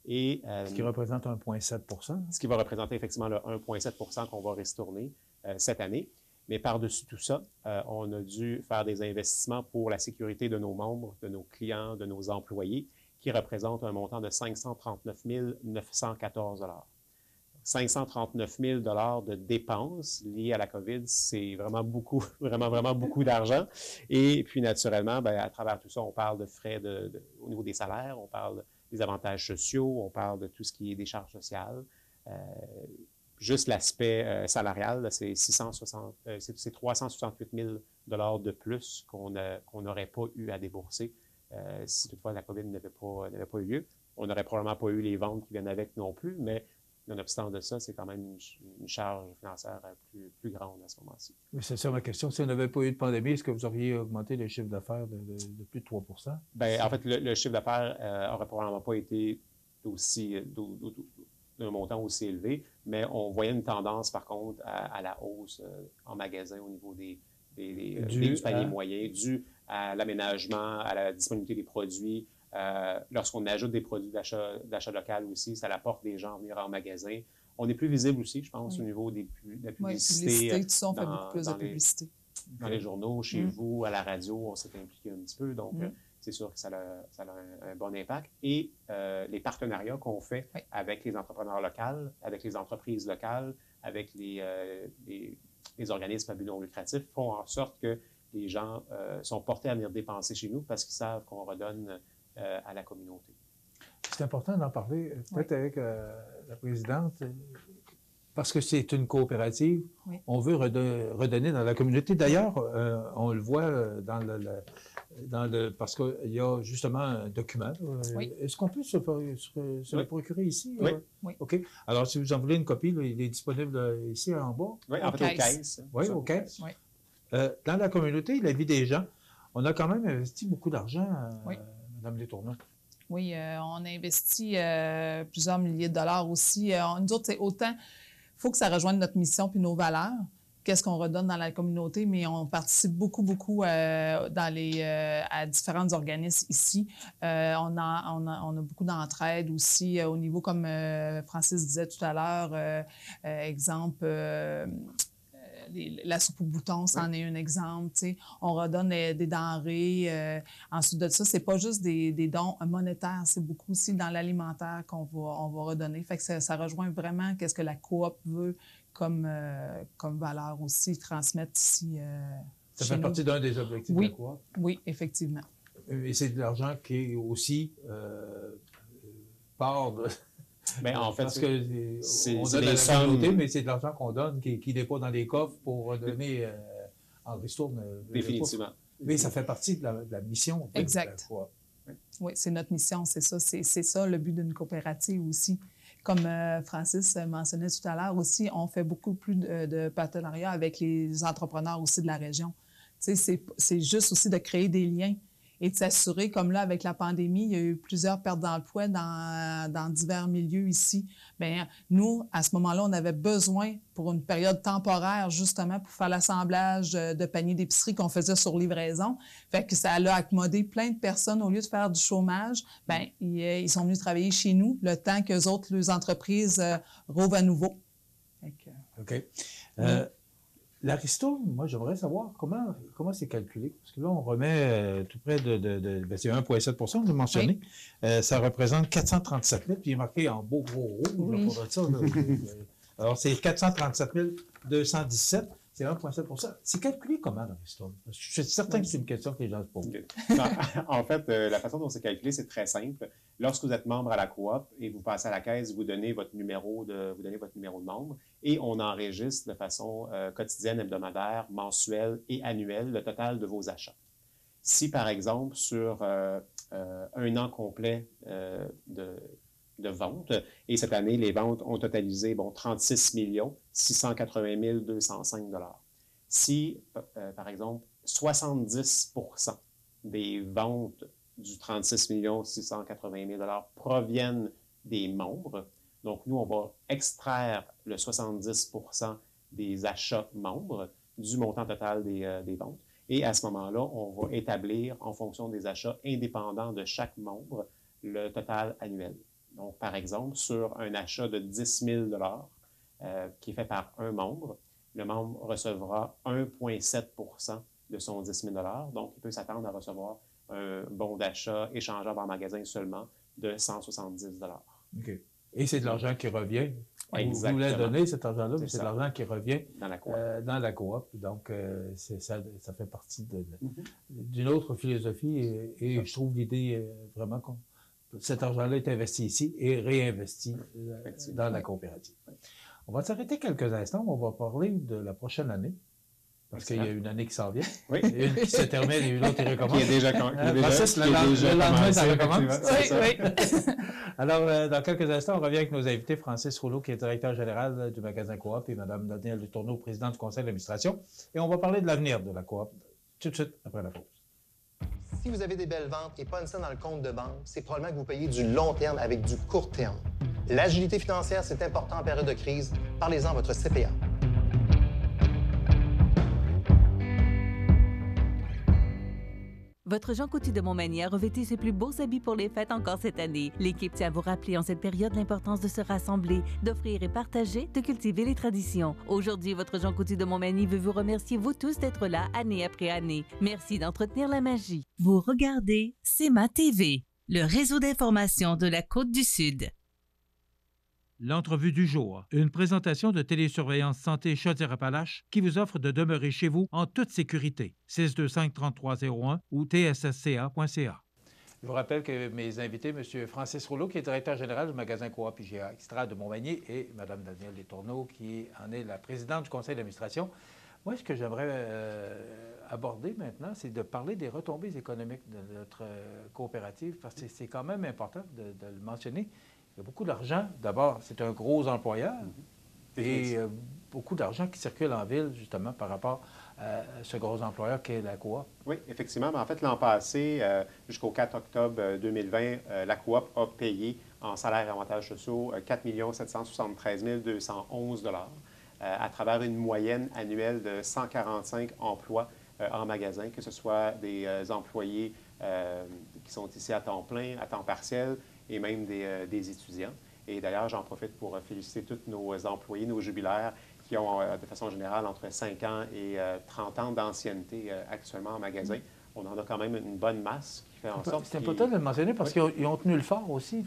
Et, ce qui représente 1,7 Ce qui va représenter effectivement le 1,7 qu'on va ristourner cette année. Mais par-dessus tout ça, on a dû faire des investissements pour la sécurité de nos membres, de nos clients, de nos employés, qui représentent un montant de 539 914 $. 539 000 $ de dépenses liées à la COVID, c'est vraiment beaucoup, vraiment beaucoup d'argent. Et puis, naturellement, bien, à travers tout ça, on parle de frais au niveau des salaires, on parle des avantages sociaux, on parle de tout ce qui est des charges sociales. Juste l'aspect salarial, c'est 368 000 $ de plus qu'on n'aurait pas eu à débourser si toutefois la COVID n'avait pas eu lieu. On n'aurait probablement pas eu les ventes qui viennent avec non plus, mais nonobstant de ça, c'est quand même une charge financière plus grande à ce moment-ci. Oui, c'est ça ma question. Si on n'avait pas eu de pandémie, est-ce que vous auriez augmenté le chiffre d'affaires de plus de 3 %? Bien, en fait, le chiffre d'affaires n'aurait probablement pas été d'un montant aussi élevé, mais on voyait une tendance, par contre, à la hausse en magasin au niveau du panier moyen, dû à l'aménagement, à la disponibilité des produits. Lorsqu'on ajoute des produits d'achat local aussi, ça apporte des gens à venir en magasin. On est plus visible aussi, je pense, au niveau de la publicité. Oui, tout ça, on fait beaucoup plus de publicité. Dans les journaux, chez vous, à la radio, on s'est impliqué un petit peu. Donc, c'est sûr que ça a un bon impact. Et les partenariats qu'on fait avec les entrepreneurs locaux, avec les entreprises locales, avec les organismes à but non lucratif font en sorte que les gens sont portés à venir dépenser chez nous parce qu'ils savent qu'on redonne à la communauté. C'est important d'en parler, peut-être avec la présidente, parce que c'est une coopérative. Oui. On veut redonner dans la communauté. D'ailleurs, on le voit parce qu'il y a justement un document. Oui. Est-ce qu'on peut se le procurer ici? Oui. Oui. OK. Alors, si vous en voulez une copie, il est disponible ici en bas. Oui, en fait, aux caisses. Oui, aux caisses. Oui. Dans la communauté, la vie des gens, on a quand même investi beaucoup d'argent, Mme Letourneau. Oui, on a investi plusieurs milliers de dollars aussi. Nous autres, c'est autant, il faut que ça rejoigne notre mission puis nos valeurs. Qu'est-ce qu'on redonne dans la communauté, mais on participe beaucoup à différents organismes ici. On a beaucoup d'entraide aussi au niveau, comme Francis disait tout à l'heure, exemple... la soupe aux boutons, c'en est un exemple. T'sais. On redonne des denrées. Ensuite de ça, c'est pas juste des dons monétaires, c'est beaucoup aussi dans l'alimentaire qu'on va redonner. Fait que ça rejoint vraiment qu'est-ce que la coop veut comme valeur aussi transmettre ici. Ça fait partie d'un des objectifs de la coop? Oui, effectivement. Et c'est de l'argent qui est aussi part de... Mais en fait, parce que on donne à la communauté, mais c'est de l'argent qu'on donne qui n'est pas dans les coffres pour donner en ristourne. Définitivement. Mais ça fait partie de la mission. Exact. Oui, c'est notre mission, c'est ça. C'est ça le but d'une coopérative aussi. Comme Francis mentionnait tout à l'heure aussi, on fait beaucoup plus de partenariats avec les entrepreneurs aussi de la région. Tu sais, c'est juste aussi de créer des liens et de s'assurer, comme là, avec la pandémie, il y a eu plusieurs pertes d'emploi dans divers milieux ici. Bien, nous, à ce moment-là, on avait besoin, pour une période temporaire, justement, pour faire l'assemblage de paniers d'épicerie qu'on faisait sur livraison. Fait que ça a accommodé plein de personnes. Au lieu de faire du chômage, bien, ils sont venus travailler chez nous le temps qu'eux autres, les entreprises, rouvrent à nouveau. OK. La ristourne, moi, j'aimerais savoir comment c'est calculé. Parce que là, on remet tout près c'est 1,7 % vous mentionnez. Oui. Ça représente 437 000, puis il est marqué en beau gros rouge. Oui. Ça, alors, c'est 437 217, c'est 1,7 %. C'est calculé comment, la ristourne? Parce que je suis certain que c'est une question que les gens se posent. Okay. En fait, la façon dont c'est calculé, c'est très simple. Lorsque vous êtes membre à la coop et vous passez à la caisse, vous donnez votre numéro de membre et on enregistre de façon quotidienne, hebdomadaire, mensuelle et annuelle le total de vos achats. Si, par exemple, sur un an complet de ventes, et cette année, les ventes ont totalisé 36 680 205 $. Si, par exemple, 70 % des ventes du 36 680 000 $ proviennent des membres. Donc, nous, on va extraire le 70 % des achats membres. du montant total des ventes. Et à ce moment-là, on va établir, en fonction des achats indépendants de chaque membre, le total annuel. Donc, par exemple, sur un achat de 10 000 qui est fait par un membre, le membre recevra 1,7 de son 10 000 donc il peut s'attendre à recevoir un bon d'achat échangeable en magasin seulement de 170 OK. Et c'est de l'argent qui revient. Exactement. Vous voulez donner cet argent-là, mais c'est de l'argent qui revient dans la coop. Donc, ça fait partie d'une autre philosophie et je trouve l'idée vraiment que cet argent-là est investi ici et réinvesti dans la coopérative. On va s'arrêter quelques instants. On va parler de la prochaine année. Parce qu'il y a une année qui s'en vient. Oui. Une qui se termine et une autre qui recommence. Qui est déjà le lendemain, ça recommence. Oui. Alors, dans quelques instants, on revient avec nos invités. Francis Rouleau, qui est directeur général du magasin Coop, et Mme Danielle Letourneau, présidente du conseil d'administration. Et on va parler de l'avenir de la Coop tout de suite après la pause. Si vous avez des belles ventes et pas une scène dans le compte de banque, c'est probablement que vous payez du long terme avec du court terme. L'agilité financière, c'est important en période de crise. Parlez-en à votre CPA. Votre Jean Coutu de Montmagny a revêtu ses plus beaux habits pour les fêtes encore cette année. L'équipe tient à vous rappeler en cette période l'importance de se rassembler, d'offrir et partager, de cultiver les traditions. Aujourd'hui, votre Jean Coutu de Montmagny veut vous remercier vous tous d'être là année après année. Merci d'entretenir la magie. Vous regardez CEMA TV, le réseau d'information de la Côte-du-Sud. L'entrevue du jour, une présentation de Télésurveillance Santé Chaudière-Appalaches qui vous offre de demeurer chez vous en toute sécurité. 625-3301 ou tssca.ca. Je vous rappelle que mes invités, M. Francis Rouleau, qui est directeur général du magasin Coop IGA Extra de Montmagny, et Mme Danielle Letourneau, qui en est la présidente du conseil d'administration. Moi, ce que j'aimerais aborder maintenant, c'est de parler des retombées économiques de notre coopérative, parce que c'est quand même important de le mentionner. Il y a beaucoup d'argent. D'abord, c'est un gros employeur et beaucoup d'argent qui circule en ville, justement, par rapport à ce gros employeur qu'est la Coop. Oui, effectivement. Mais en fait, l'an passé, jusqu'au 4 octobre 2020, la Coop a payé en salaires et avantages sociaux 4 773 211 $ à travers une moyenne annuelle de 145 emplois en magasin, que ce soit des employés qui sont ici à temps plein, à temps partiel, et même des étudiants. Et d'ailleurs, j'en profite pour féliciter tous nos employés, nos jubilaires, qui ont de façon générale entre 5 ans et 30 ans d'ancienneté actuellement en magasin. On en a quand même une bonne masse qui fait en sorte... C'est important de le mentionner parce qu'ils ont tenu le fort aussi.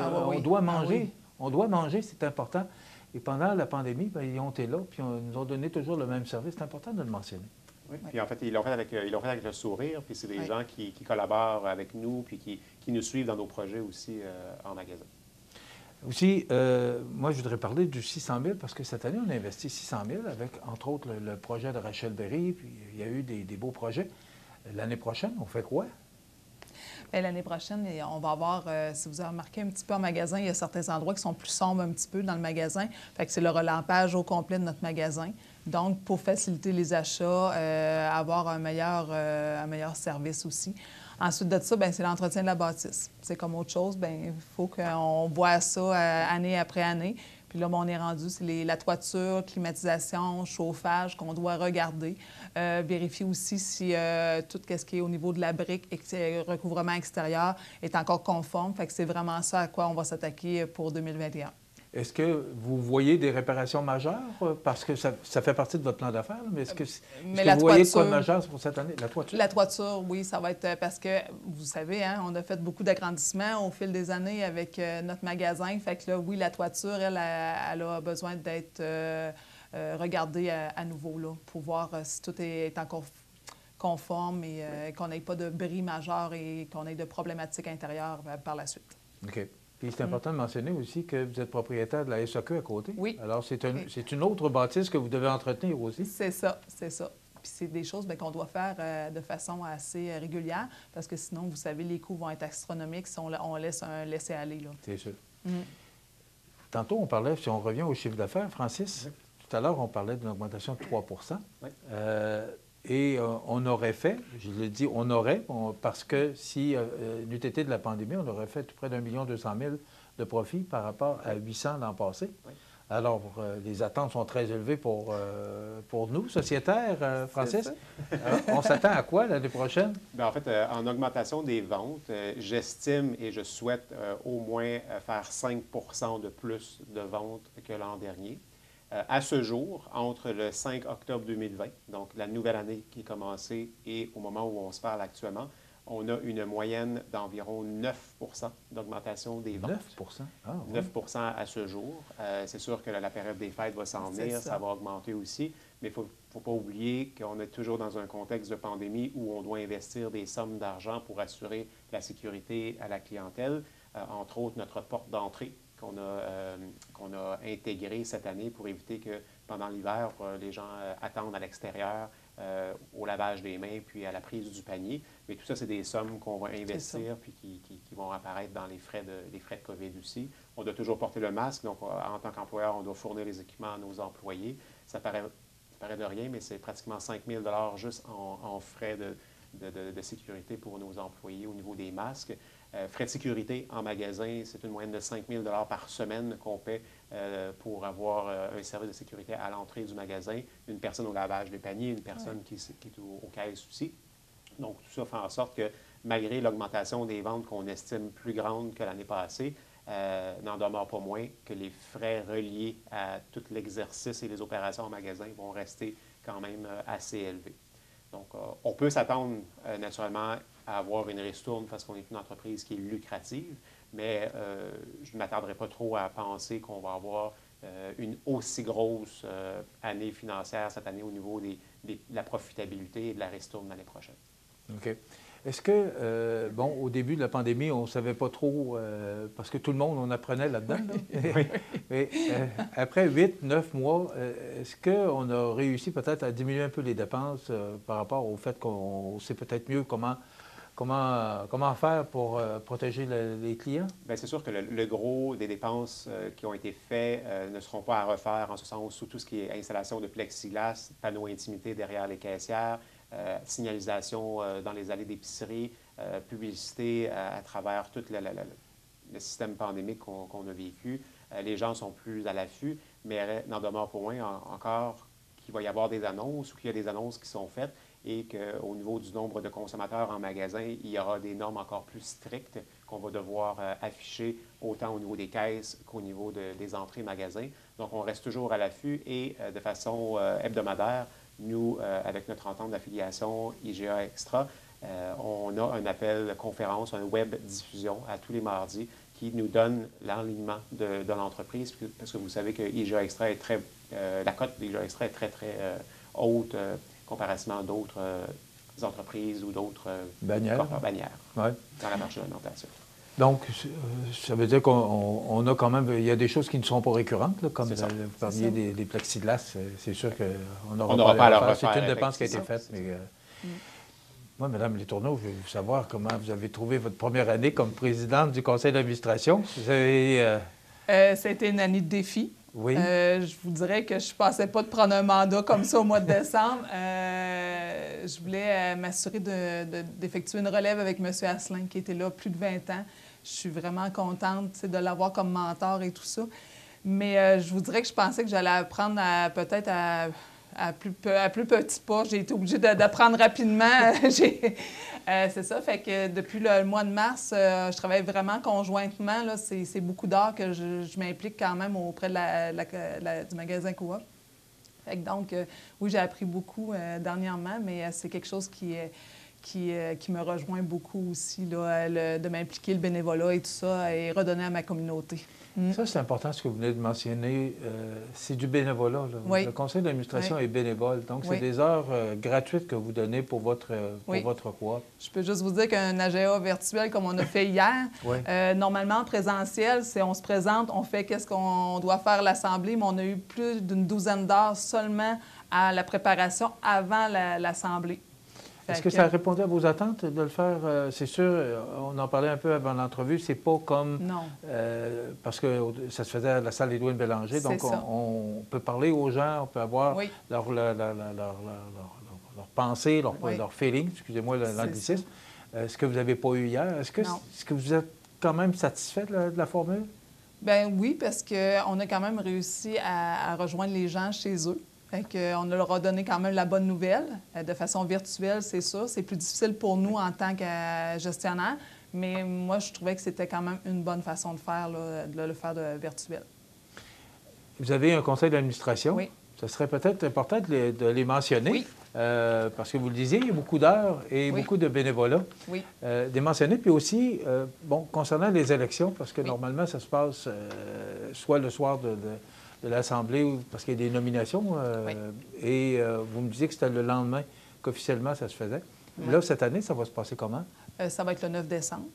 On doit manger. On doit manger, c'est important. Et pendant la pandémie, ils ont été là, puis ils nous ont donné toujours le même service. C'est important de le mentionner. Oui, puis en fait, ils l'ont fait avec le sourire, puis c'est des gens qui collaborent avec nous, puis qui nous suivent dans nos projets aussi en magasin. Aussi, moi, je voudrais parler du 600 000, parce que cette année, on a investi 600 000 avec, entre autres, le projet de Rachel Berry, puis il y a eu des beaux projets. L'année prochaine, on fait quoi? L'année prochaine, on va avoir, si vous avez remarqué un petit peu en magasin, il y a certains endroits qui sont plus sombres un petit peu dans le magasin. Fait que c'est le relampage au complet de notre magasin. Donc, pour faciliter les achats, avoir un meilleur service aussi. Ensuite de ça, c'est l'entretien de la bâtisse. C'est comme autre chose, il faut qu'on voit ça année après année. Puis là, on est rendu, c'est la toiture, climatisation, chauffage qu'on doit regarder. Vérifier aussi si tout ce qui est au niveau de la brique et recouvrement extérieur est encore conforme. Fait que c'est vraiment ça à quoi on va s'attaquer pour 2021. Est-ce que vous voyez des réparations majeures? Parce que ça fait partie de votre plan d'affaires, mais est-ce que vous voyez quoi de majeur pour cette année? La toiture? La toiture, oui, ça va être parce que, vous savez, on a fait beaucoup d'agrandissements au fil des années avec notre magasin. Fait que là, oui, la toiture, elle a besoin d'être regardée à nouveau là, pour voir si tout est encore conforme et qu'on n'ait pas de bris majeurs et qu'on ait de problématiques intérieures par la suite. OK. Puis c'est important de mentionner aussi que vous êtes propriétaire de la SAQ à côté. Oui. Alors, c'est une autre bâtisse que vous devez entretenir aussi. C'est ça, c'est ça. Puis c'est des choses qu'on doit faire de façon assez régulière parce que sinon, vous savez, les coûts vont être astronomiques si on laisse un laisser-aller. C'est sûr. Tantôt, on parlait, si on revient au chiffre d'affaires, Francis, tout à l'heure, on parlait d'une augmentation de 3 Oui. Et on aurait fait, je l'ai dit, on aurait, parce que si n'eût été de la pandémie, on aurait fait près d'1 200 000 de profit par rapport à 800 l'an passé. Oui. Alors, les attentes sont très élevées pour nous, sociétaires, Francis. On s'attend à quoi l'année prochaine? Bien, en fait, en augmentation des ventes, j'estime et je souhaite au moins faire 5 de plus de ventes que l'an dernier. À ce jour, entre le 5 octobre 2020, donc la nouvelle année qui est commencée, et au moment où on se parle actuellement, on a une moyenne d'environ 9 d'augmentation des ventes. 9 ah, oui. 9 à ce jour. C'est sûr que la période des fêtes va s'en venir, ça va augmenter aussi, mais il ne faut pas oublier qu'on est toujours dans un contexte de pandémie où on doit investir des sommes d'argent pour assurer la sécurité à la clientèle, entre autres notre porte d'entrée qu'on a intégrée cette année pour éviter que pendant l'hiver, les gens attendent à l'extérieur au lavage des mains puis à la prise du panier. Mais tout ça, c'est des sommes qu'on va investir puis qui vont apparaître dans les frais de COVID aussi. On doit toujours porter le masque. Donc, en tant qu'employeur, on doit fournir les équipements à nos employés. Ça paraît de rien, mais c'est pratiquement 5 000 $ juste en frais de sécurité pour nos employés au niveau des masques. Frais de sécurité en magasin, c'est une moyenne de 5 000 $ par semaine qu'on paie pour avoir un service de sécurité à l'entrée du magasin, une personne au lavage des paniers, une personne qui est aux caisses aussi. Donc, tout ça fait en sorte que, malgré l'augmentation des ventes qu'on estime plus grande que l'année passée, n'en demeure pas moins que les frais reliés à tout l'exercice et les opérations en magasin vont rester quand même assez élevés. Donc, on peut s'attendre naturellement à avoir une ristourne parce qu'on est une entreprise qui est lucrative, mais je ne m'attarderai pas trop à penser qu'on va avoir une aussi grosse année financière cette année au niveau de la profitabilité et de la ristourne l'année prochaine. OK. Est-ce que, au début de la pandémie, on ne savait pas trop, parce que tout le monde, on apprenait là-dedans, là. Oui. Mais après 8-9 mois, est-ce qu'on a réussi peut-être à diminuer un peu les dépenses par rapport au fait qu'on sait peut-être mieux comment faire pour protéger les clients? Bien, c'est sûr que le gros des dépenses qui ont été faites ne seront pas à refaire, en ce sens où tout ce qui est installation de plexiglas, panneaux intimité derrière les caissières, signalisation dans les allées d'épicerie, publicité à travers tout le système pandémique qu'on a vécu. Les gens sont plus à l'affût, mais n'en demeure pas moins encore qu'il va y avoir des annonces ou qu'il y a des annonces qui sont faites et qu'au niveau du nombre de consommateurs en magasin, il y aura des normes encore plus strictes qu'on va devoir afficher autant au niveau des caisses qu'au niveau des entrées magasins. Donc, on reste toujours à l'affût et de façon hebdomadaire, nous, avec notre entente d'affiliation IGA Extra, on a un appel conférence, un web diffusion à tous les mardis qui nous donne l'enlignement de l'entreprise, parce que vous savez que IGA Extra est la cote d'IGA Extra est très, très haute comparativement à d'autres entreprises ou d'autres bannières ouais. Dans la marge de l'alimentation. Donc, ça veut dire qu'on a quand même... Il y a des choses qui ne sont pas récurrentes, là, comme vous parliez des plexiglas. C'est sûr qu'on n'aura pas à le refaire. C'est une dépense qui a été faite. Mais, moi, Mme Letourneau, je veux savoir comment vous avez trouvé votre première année comme présidente du conseil d'administration. Vous avez... C'était une année de défi. Oui. Je vous dirais que je ne pensais pas de prendre un mandat comme ça au mois de décembre. Je voulais m'assurer d'effectuer une relève avec M. Asselin, qui était là plus de 20 ans. Je suis vraiment contente de l'avoir comme mentor et tout ça. Mais je vous dirais que je pensais que j'allais apprendre peut-être à plus petits pas. J'ai été obligée d'apprendre rapidement. C'est ça, fait que depuis le mois de mars, je travaille vraiment conjointement. C'est beaucoup d'heures que je m'implique quand même auprès du magasin Coop. Fait que donc, oui, j'ai appris beaucoup dernièrement, mais c'est quelque chose qui me rejoint beaucoup aussi, là, de m'impliquer, le bénévolat et tout ça, et redonner à ma communauté. Ça, c'est important ce que vous venez de mentionner. C'est du bénévolat. Là. Oui. Le conseil d'administration est bénévole. Donc, c'est des heures gratuites que vous donnez pour votre coop. Je peux juste vous dire qu'un AGA virtuel, comme on a fait hier, normalement, en présentiel, on se présente, on fait qu'est-ce qu'on doit faire l'Assemblée, mais on a eu plus d'une douzaine d'heures seulement à la préparation avant l'Assemblée. Est-ce que ça répondait à vos attentes de le faire? C'est sûr, on en parlait un peu avant l'entrevue, c'est pas comme... Non. Parce que ça se faisait à la salle Édouine Bélanger, donc on peut parler aux gens, on peut avoir leur pensée, leur feeling, excusez-moi l'anglicisme. Ce que vous n'avez pas eu hier. Est-ce que vous êtes quand même satisfait de la formule? Bien oui, parce qu'on a quand même réussi à rejoindre les gens chez eux. Fait qu'on leur a donné quand même la bonne nouvelle. De façon virtuelle, c'est ça. C'est plus difficile pour nous en tant que gestionnaire, mais moi, je trouvais que c'était quand même une bonne façon de faire, là, de le faire virtuel. Vous avez un conseil d'administration. Oui. Ce serait peut-être important de les mentionner. Oui. Parce que vous le disiez, il y a beaucoup d'heures et beaucoup de bénévolat. Oui. Des mentionner. Puis aussi, concernant les élections, parce que normalement, ça se passe soit le soir de l'Assemblée, parce qu'il y a des nominations. Et vous me disiez que c'était le lendemain qu'officiellement ça se faisait. Oui. Là, cette année, ça va se passer comment? Ça va être le 9 décembre.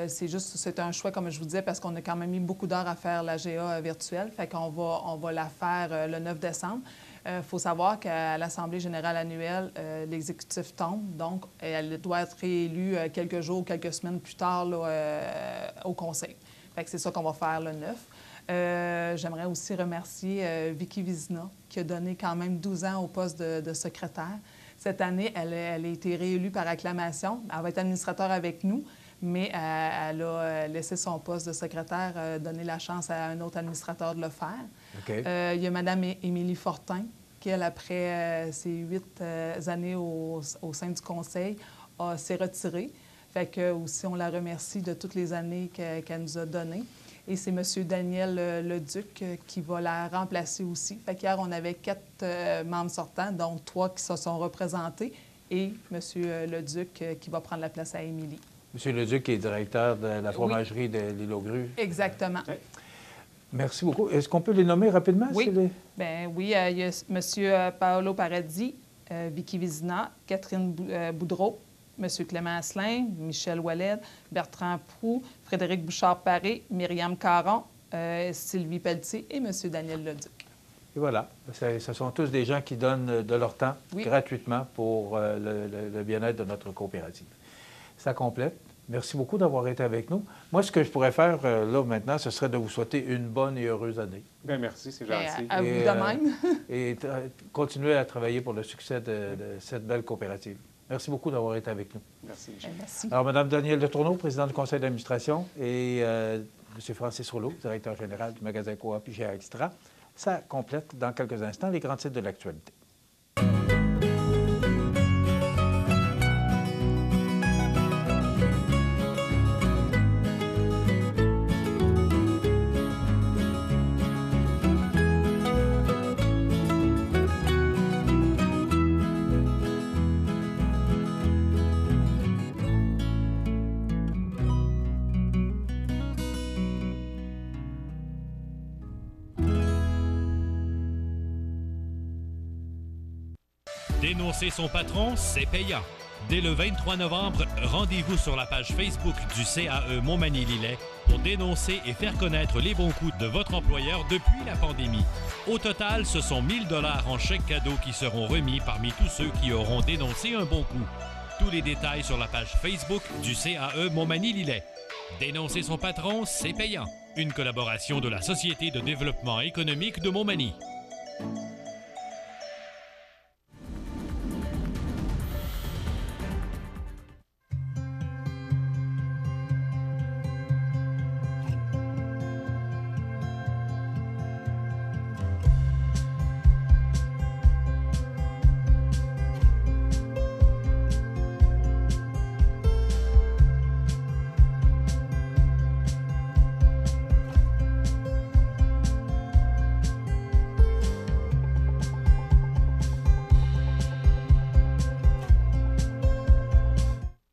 C'est un choix, comme je vous disais, parce qu'on a quand même mis beaucoup d'heures à faire la GA virtuelle. Fait qu'on va la faire le 9 décembre. Il faut savoir qu'à l'Assemblée générale annuelle, l'exécutif tombe. Donc, elle doit être réélue quelques jours, quelques semaines plus tard là, au Conseil. Fait que c'est ça qu'on va faire le 9. J'aimerais aussi remercier Vicky Vizina, qui a donné quand même 12 ans au poste de secrétaire. Cette année, elle a été réélue par acclamation. Elle va être administrateur avec nous, mais elle a laissé son poste de secrétaire, donner la chance à un autre administrateur de le faire. Okay. Il y a Mme Émilie Fortin, qui, elle, après ses 8 années au sein du Conseil, s'est retirée. Fait que aussi, on la remercie de toutes les années qu'elle nous a données. Et c'est M. Daniel Leduc qui va la remplacer aussi. Fait qu'hier, on avait 4 membres sortants, dont 3 qui se sont représentés, et M. Leduc qui va prendre la place à Émilie. M. Leduc qui est directeur de la fromagerie de l'Île aux Grues. Exactement. Okay. Merci beaucoup. Est-ce qu'on peut les nommer rapidement? Oui. Bien, oui, il y a M. Paolo Paradis, Vicky Vizina, Catherine Boudreau, M. Clément Asselin, Michel Ouellet, Bertrand Proux, Frédéric Bouchard-Paré, Myriam Caron, Sylvie Pelletier et M. Daniel Leduc. Et voilà. Ce sont tous des gens qui donnent de leur temps gratuitement pour le bien-être de notre coopérative. Ça complète. Merci beaucoup d'avoir été avec nous. Moi, ce que je pourrais faire là maintenant, ce serait de vous souhaiter une bonne et heureuse année. Bien, merci, c'est gentil. À vous de même. Et continuer à travailler pour le succès de cette belle coopérative. Merci beaucoup d'avoir été avec nous. Merci, Michel. Merci. Alors, Mme Danielle Letourneau, présidente du conseil d'administration, et M. Francis Rouleau, directeur général du magasin Coop IGA Extra. Ça complète dans quelques instants les grands titres de l'actualité. Dénoncer son patron, c'est payant. Dès le 23 novembre, rendez-vous sur la page Facebook du CAE Montmagny-Lillet pour dénoncer et faire connaître les bons coups de votre employeur depuis la pandémie. Au total, ce sont 1 000 $ en chèque cadeau qui seront remis parmi tous ceux qui auront dénoncé un bon coup. Tous les détails sur la page Facebook du CAE Montmagny-Lillet. Dénoncer son patron, c'est payant. Une collaboration de la Société de développement économique de Montmagny.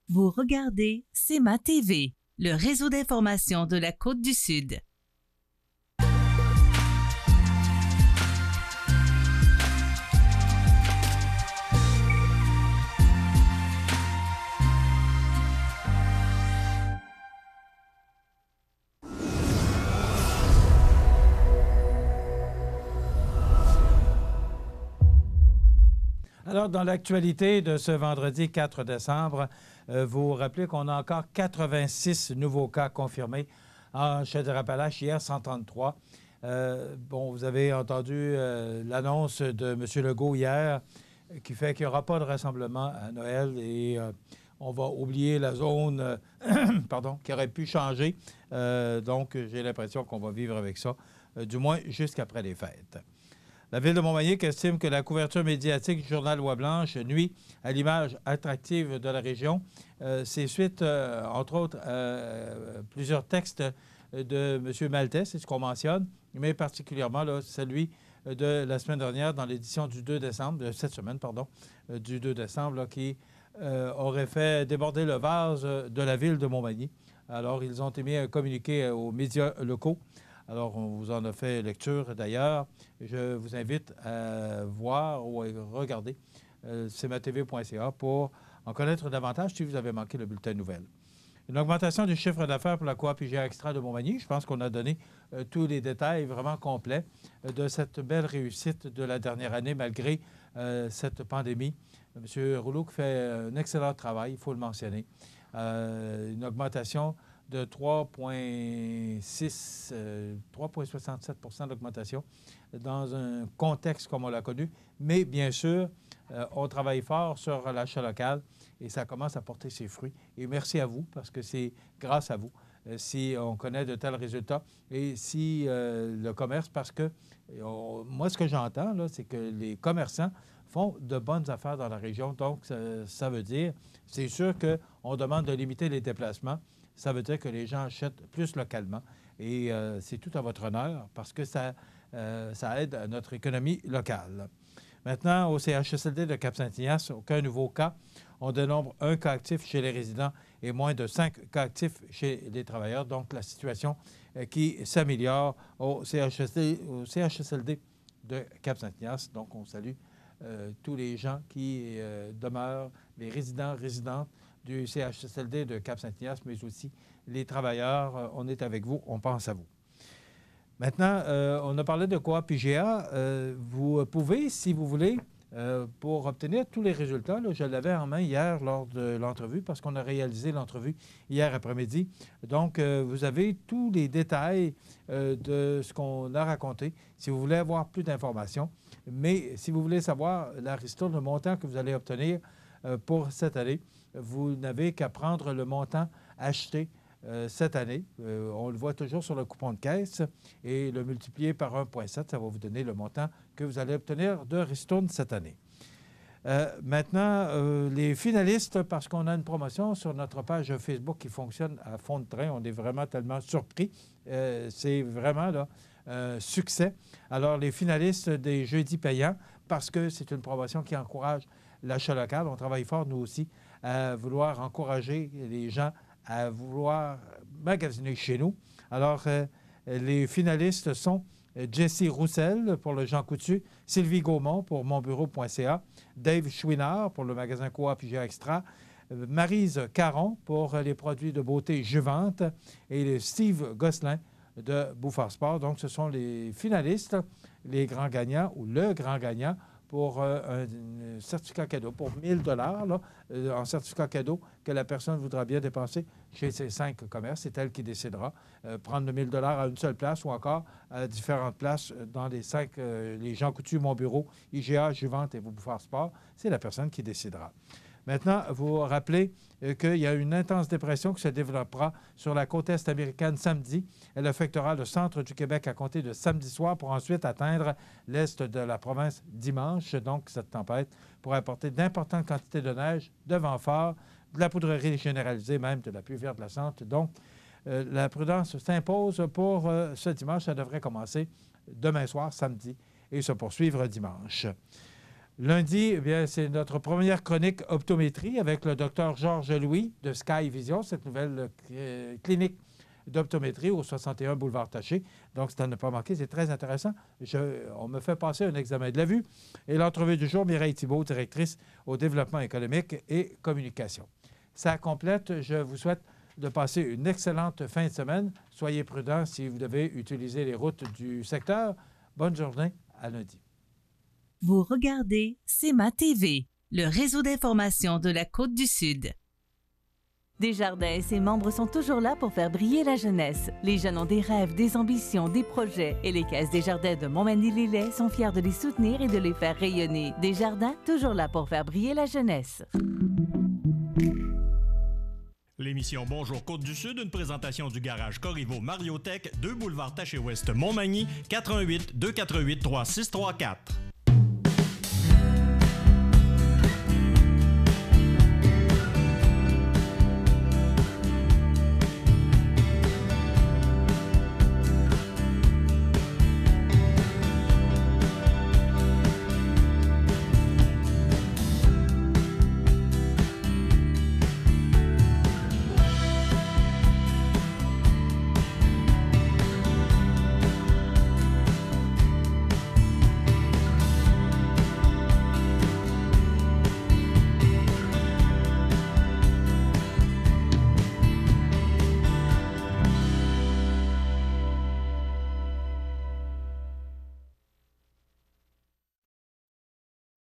Vous regardez CEMA TV, le réseau d'information de la Côte-du-Sud. Alors, dans l'actualité de ce vendredi 4 décembre, vous rappelez qu'on a encore 86 nouveaux cas confirmés en Chaudière-Appalaches, hier 133. Vous avez entendu l'annonce de M. Legault hier qui fait qu'il n'y aura pas de rassemblement à Noël et on va oublier la zone qui aurait pu changer. Donc, j'ai l'impression qu'on va vivre avec ça, du moins jusqu'après les fêtes. La Ville de Montmagny estime que la couverture médiatique du journal Voix-Blanche nuit à l'image attractive de la région. C'est suite, entre autres, plusieurs textes de M. Maltais, c'est ce qu'on mentionne, mais particulièrement là, celui de la semaine dernière dans l'édition du 2 décembre, de cette semaine, pardon, du 2 décembre, là, qui aurait fait déborder le vase de la Ville de Montmagny. Alors, ils ont émis un communiqué aux médias locaux. Alors, on vous en a fait lecture d'ailleurs. Je vous invite à voir ou à regarder cmatv.ca pour en connaître davantage si vous avez manqué le bulletin de nouvelles. Une augmentation du chiffre d'affaires pour la coop IGA Extra de Montmagny. Je pense qu'on a donné tous les détails vraiment complets de cette belle réussite de la dernière année malgré cette pandémie. M. Rouleau fait un excellent travail, il faut le mentionner. Une augmentation de 3,67 d'augmentation dans un contexte comme on l'a connu. Mais bien sûr, on travaille fort sur l'achat local et ça commence à porter ses fruits. Et merci à vous parce que c'est grâce à vous si on connaît de tels résultats et si le commerce, parce que moi, ce que j'entends, là, c'est que les commerçants font de bonnes affaires dans la région. Donc, ça veut dire, c'est sûr qu'on demande de limiter les déplacements. Ça veut dire que les gens achètent plus localement. Et c'est tout à votre honneur parce que ça aide à notre économie locale. Maintenant, au CHSLD de Cap-Saint-Ignace, aucun nouveau cas. On dénombre 1 cas actif chez les résidents et moins de 5 cas actifs chez les travailleurs. Donc, la situation qui s'améliore au CHSLD de Cap-Saint-Ignace. Donc, on salue tous les gens qui demeurent, les résidents, résidentes du CHSLD de Cap-Saint-Ignace, mais aussi les travailleurs. On est avec vous, on pense à vous. Maintenant, on a parlé de coop IGA. Vous pouvez, si vous voulez, pour obtenir tous les résultats, là, je l'avais en main hier lors de l'entrevue parce qu'on a réalisé l'entrevue hier après-midi. Donc, vous avez tous les détails de ce qu'on a raconté si vous voulez avoir plus d'informations. Mais si vous voulez savoir la ristourne, le montant que vous allez obtenir pour cette année, vous n'avez qu'à prendre le montant acheté cette année. On le voit toujours sur le coupon de caisse et le multiplier par 1,7, ça va vous donner le montant que vous allez obtenir de ristourne cette année. Maintenant, les finalistes, parce qu'on a une promotion sur notre page Facebook qui fonctionne à fond de train, on est vraiment tellement surpris. C'est vraiment là, succès. Alors, les finalistes des jeudis payants, parce que c'est une promotion qui encourage l'achat local, on travaille fort, nous aussi, à vouloir encourager les gens à vouloir magasiner chez nous. Alors, les finalistes sont Jessie Roussel pour le Jean Coutu, Sylvie Gaumont pour monbureau.ca, Dave Chouinard pour le magasin Coop IGA Extra, Maryse Caron pour les produits de beauté Juvente et Steve Gosselin de Bouffard Sport. Donc, ce sont les finalistes, les grands gagnants ou le grand gagnant pour un certificat cadeau, pour 1 000 $ en certificat cadeau que la personne voudra bien dépenser chez ces 5 commerces. C'est elle qui décidera. Prendre 1 000 $ à une seule place ou encore à différentes places dans les 5, les Jean Coutu, Monbureau, IGA, Juvente et Bouffard Sport. C'est la personne qui décidera. Maintenant, vous rappelez qu'il y a une intense dépression qui se développera sur la côte est américaine samedi. Elle affectera le centre du Québec à compter de samedi soir pour ensuite atteindre l'est de la province dimanche. Donc, cette tempête pourrait apporter d'importantes quantités de neige, de vent fort, de la poudrerie généralisée, même de la pluie verglaçante. Donc, la prudence s'impose pour ce dimanche. Ça devrait commencer demain soir, samedi, et se poursuivre dimanche. Lundi, eh bien, c'est notre première chronique optométrie avec le docteur Georges Louis de Sky Vision, cette nouvelle clinique d'optométrie au 61 boulevard Taché. Donc, c'est à ne pas manquer, c'est très intéressant. On me fait passer un examen de la vue. Et l'entrevue du jour, Mireille Thibault, directrice au développement économique et communication. Ça complète. Je vous souhaite de passer une excellente fin de semaine. Soyez prudents si vous devez utiliser les routes du secteur. Bonne journée, à lundi. Vous regardez CMA-TV, le réseau d'information de la Côte-du-Sud. Desjardins et ses membres sont toujours là pour faire briller la jeunesse. Les jeunes ont des rêves, des ambitions, des projets et les caisses Desjardins de Montmagny-Lillet sont fiers de les soutenir et de les faire rayonner. Desjardins, toujours là pour faire briller la jeunesse. L'émission Bonjour Côte-du-Sud, une présentation du garage Corriveau Mariotech, 2 boulevard Taché-Ouest Montmagny, 418 248 3634.